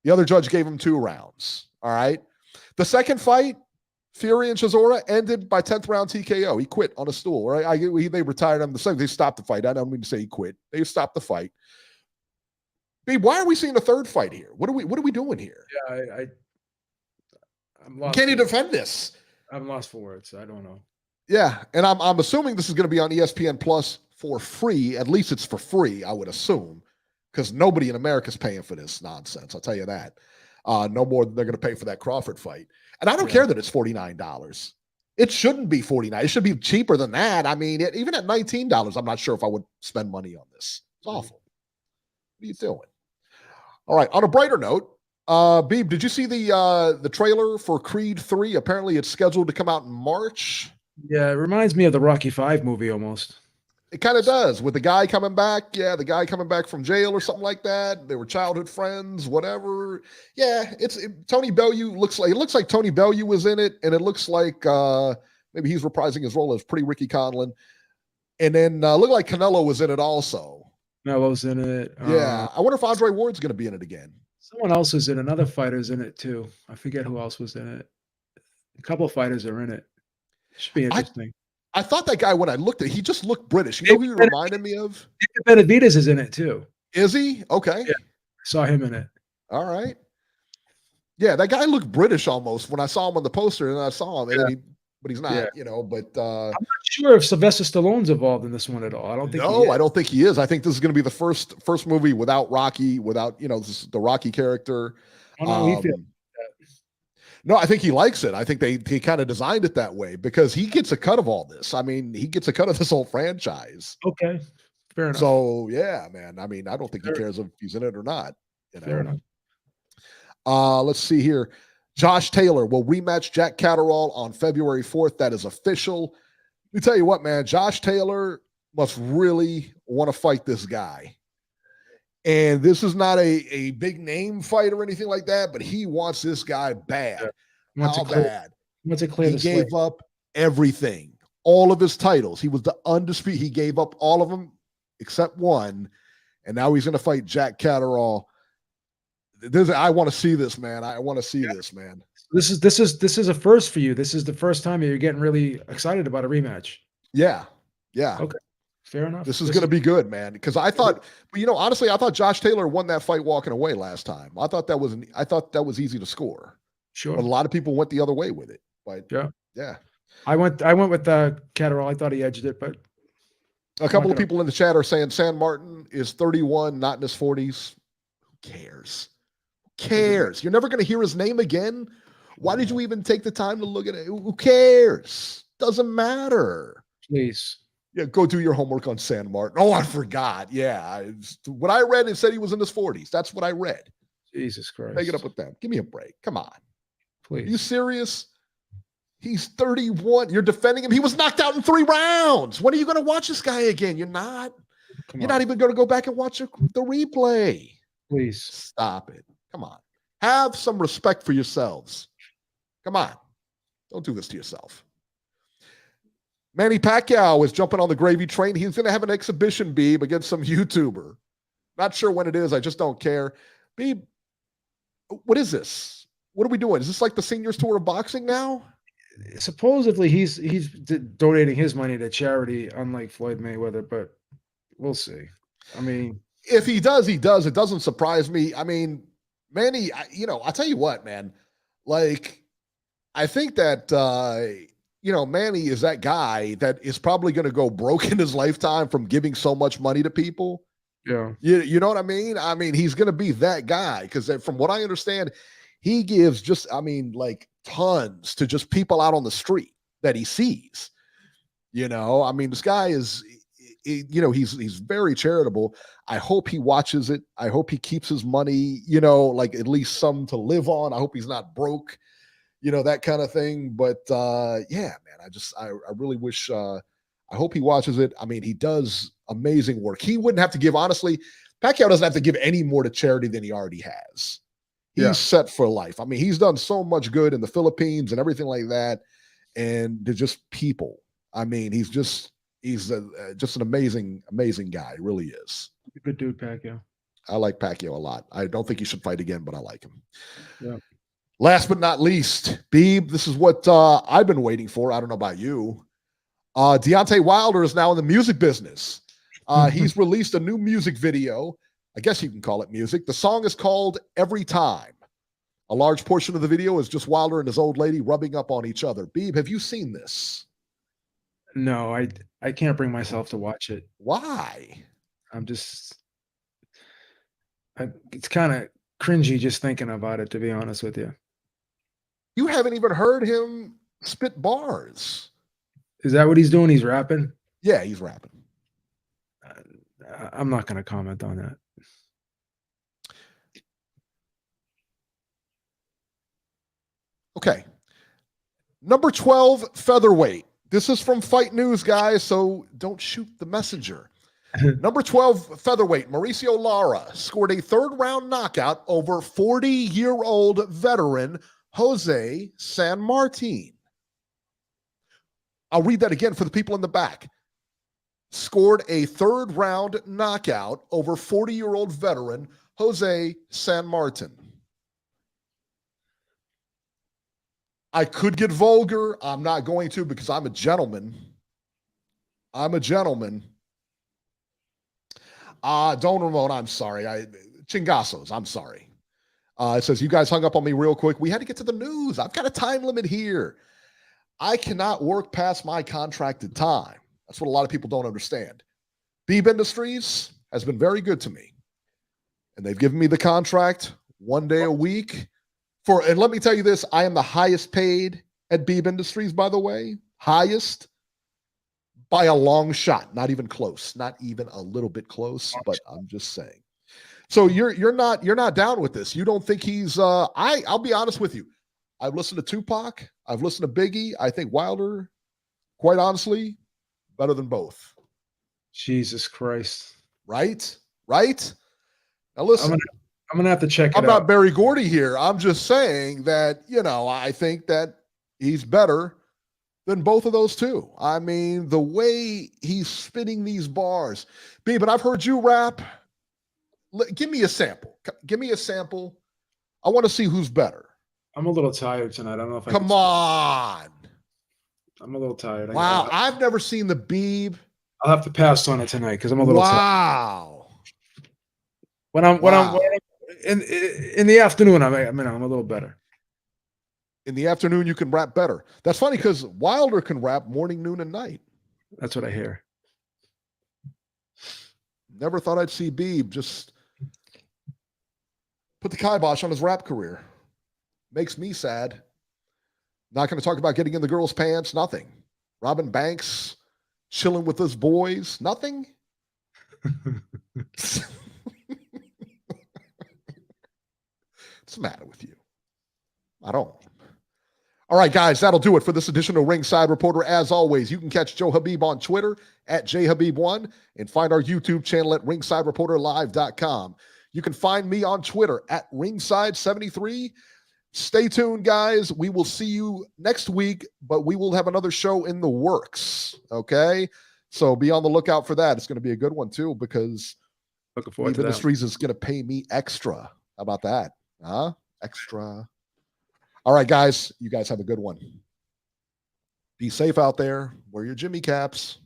The other judge gave him 2 rounds. All right. The second fight, Fury and Chisora, ended by 10th round TKO. He quit on a stool. Right? They retired him. They stopped the fight. I don't mean to say he quit. They stopped the fight. Why are we seeing a third fight here? What are we doing here? Yeah, I'm lost. Can you defend this? I'm lost for words. I don't know. Yeah, and I'm assuming this is going to be on ESPN Plus for free. At least it's for free, I would assume, because nobody in America is paying for this nonsense. I'll tell you that. No more than they're going to pay for that Crawford fight. And I don't care that it's $49. It shouldn't be $49. It should be cheaper than that. I mean, even at $19, I'm not sure if I would spend money on this. It's awful. What are you doing? All right. On a brighter note, Beeb, did you see the trailer for Creed 3? Apparently, it's scheduled to come out in March. Yeah, it reminds me of the Rocky V movie almost. It kind of does, with the guy coming back. Yeah, the guy coming back from jail or something like that. They were childhood friends, whatever. Yeah, Tony Bellew looks like Tony Bellew was in it, and it looks like maybe he's reprising his role as Pretty Ricky Conlon. And then looked like Canelo was in it also. Canelo's in it. Yeah, I wonder if Andre Ward's going to be in it again. Someone else is in it. Another fighter's in it too. I forget who else was in it. A couple of fighters are in it. Should be interesting. I thought that guy, when I looked at it, he just looked British. You know who he reminded me of? Benavidez is in it too. Is he? Okay. Yeah, I saw him in it. All right. Yeah, that guy looked British almost when I saw him on the poster, and I saw him, but he's not, but I'm not sure if Sylvester Stallone's involved in this one at all. I don't think I don't think he is. I think this is going to be the first movie without Rocky, without, the Rocky character. No, I think he likes it. I think he kind of designed it that way because he gets a cut of all this. I mean, he gets a cut of this whole franchise. Okay. Fair enough. So, yeah, man. I mean, I don't think he cares if he's in it or not. Fair enough. Let's see here. Josh Taylor will rematch Jack Catterall on February 4th. That is official. Let me tell you what, man. Josh Taylor must really want to fight this guy. And this is not a big name fight or anything like that, but he wants this guy bad. Yeah. How bad? Wants to clear He the gave slate. up everything, all of his titles. He was the undisputed. He gave up all of them except one, and now he's going to fight Jack Catterall. I want to see this, man. I want to see this, man. This is a first for you. This is the first time you're getting really excited about a rematch. Yeah. Okay. Fair enough. This is going to be good, man. Because I thought, honestly, I thought Josh Taylor won that fight walking away last time. I thought that was easy to score. Sure. But a lot of people went the other way with it. But yeah. I went with Catterall. I thought he edged it, but a couple of people in the chat are saying San Martin is 31, not in his 40s. Who cares? Who cares? You're never going to hear his name again. Why did you even take the time to look at it? Who cares? Doesn't matter. Please. Yeah, go do your homework on San Martin. Oh, I forgot. Yeah. What I read, it said he was in his 40s. That's what I read. Jesus Christ. Take it up with them. Give me a break. Come on. Please. Are you serious? He's 31. You're defending him. He was knocked out in 3 rounds. When are you going to watch this guy again? You're not. You're not even going to go back and watch the replay. Please. Stop it. Come on. Have some respect for yourselves. Come on. Don't do this to yourself. Manny Pacquiao is jumping on the gravy train. He's going to have an exhibition, Beeb, against some YouTuber. Not sure when it is. I just don't care. Beeb, what is this? What are we doing? Is this like the seniors tour of boxing now? Supposedly he's donating his money to charity, unlike Floyd Mayweather, but we'll see. I mean, if he does, he does. It doesn't surprise me. I mean, Manny, I'll tell you what, man. Like, I think that Manny is that guy that is probably going to go broke in his lifetime from giving so much money to people. Yeah. You know what I mean? I mean, he's going to be that guy because from what I understand, he gives like tons to just people out on the street that he sees. I mean, this guy is, he's very charitable. I hope he watches it. I hope he keeps his money, like at least some to live on. I hope he's not broke, that kind of thing. But yeah, man, I really wish, I hope he watches it. I mean, he does amazing work. He wouldn't have to give, honestly, Pacquiao doesn't have to give any more to charity than he already has. He's set for life. I mean, he's done so much good in the Philippines and everything like that. And to just people. I mean, he's just an amazing, amazing guy. He really is. A good dude, Pacquiao. I like Pacquiao a lot. I don't think he should fight again, but I like him. Yeah. Last but not least, Beeb, this is what I've been waiting for. I don't know about you. Deontay Wilder is now in the music business. He's released a new music video. I guess you can call it music. The song is called Every Time. A large portion of the video is just Wilder and his old lady rubbing up on each other. Beeb, have you seen this? No, I can't bring myself to watch it. Why? It's kind of cringy just thinking about it, to be honest with you. You haven't even heard him spit bars. Is that what he's doing? He's rapping? Yeah, he's rapping. I'm not going to comment on that. Okay. Number 12, featherweight. This is from Fight News, guys, so don't shoot the messenger. Number 12, featherweight, Mauricio Lara scored a third-round knockout over 40-year-old veteran Jose San Martin. I'll read that again for the people in the back. Scored a third-round knockout over 40-year-old veteran Jose San Martin. I could get vulgar. I'm not going to because I'm a gentleman. Don't Ramon, I'm sorry. Chingasos, I'm sorry. It says, you guys hung up on me real quick. We had to get to the news. I've got a time limit here. I cannot work past my contracted time. That's what a lot of people don't understand. Beeb Industries has been very good to me. And they've given me the contract 1 day a week. And let me tell you this, I am the highest paid at Beeb Industries, by the way. Highest by a long shot. Not even close. Not even a little bit close, but I'm just saying. So you're not down with this. You don't think he's I'll be honest with you. I've listened to Tupac. I've listened to Biggie. I think Wilder, quite honestly, better than both. Jesus Christ. Right? Right? Now listen. I'm gonna have to check it out. I'm not Barry Gordy here. I'm just saying that, I think that he's better than both of those two. I mean, the way he's spinning these bars. B, but I've heard you rap. Give me a sample. Give me a sample. I want to see who's better. I'm a little tired tonight. I don't know if I Come on. I'm a little tired. Wow. I've never seen the Beeb. I'll have to pass on it tonight because I'm a little tired. Wow. When I'm in the afternoon, I'm a little better. In the afternoon, you can rap better. That's funny because Wilder can rap morning, noon, and night. That's what I hear. Never thought I'd see Beeb just put the kibosh on his rap career. Makes me sad. Not going to talk about getting in the girls' pants. Nothing. Robin Banks chilling with his boys. Nothing. What's the matter with you? I don't. All right, guys, that'll do it for this edition of Ringside Reporter. As always, you can catch Joe Habib on Twitter at JHabib1 and find our YouTube channel at ringsidereporterlive.com. You can find me on Twitter at Ringside73. Stay tuned, guys. We will see you next week, but we will have another show in the works, okay? So be on the lookout for that. It's going to be a good one, too, because looking forward to Ministries is going to pay me extra. How about that? Huh? Extra. All right, guys. You guys have a good one. Be safe out there. Wear your Jimmy caps.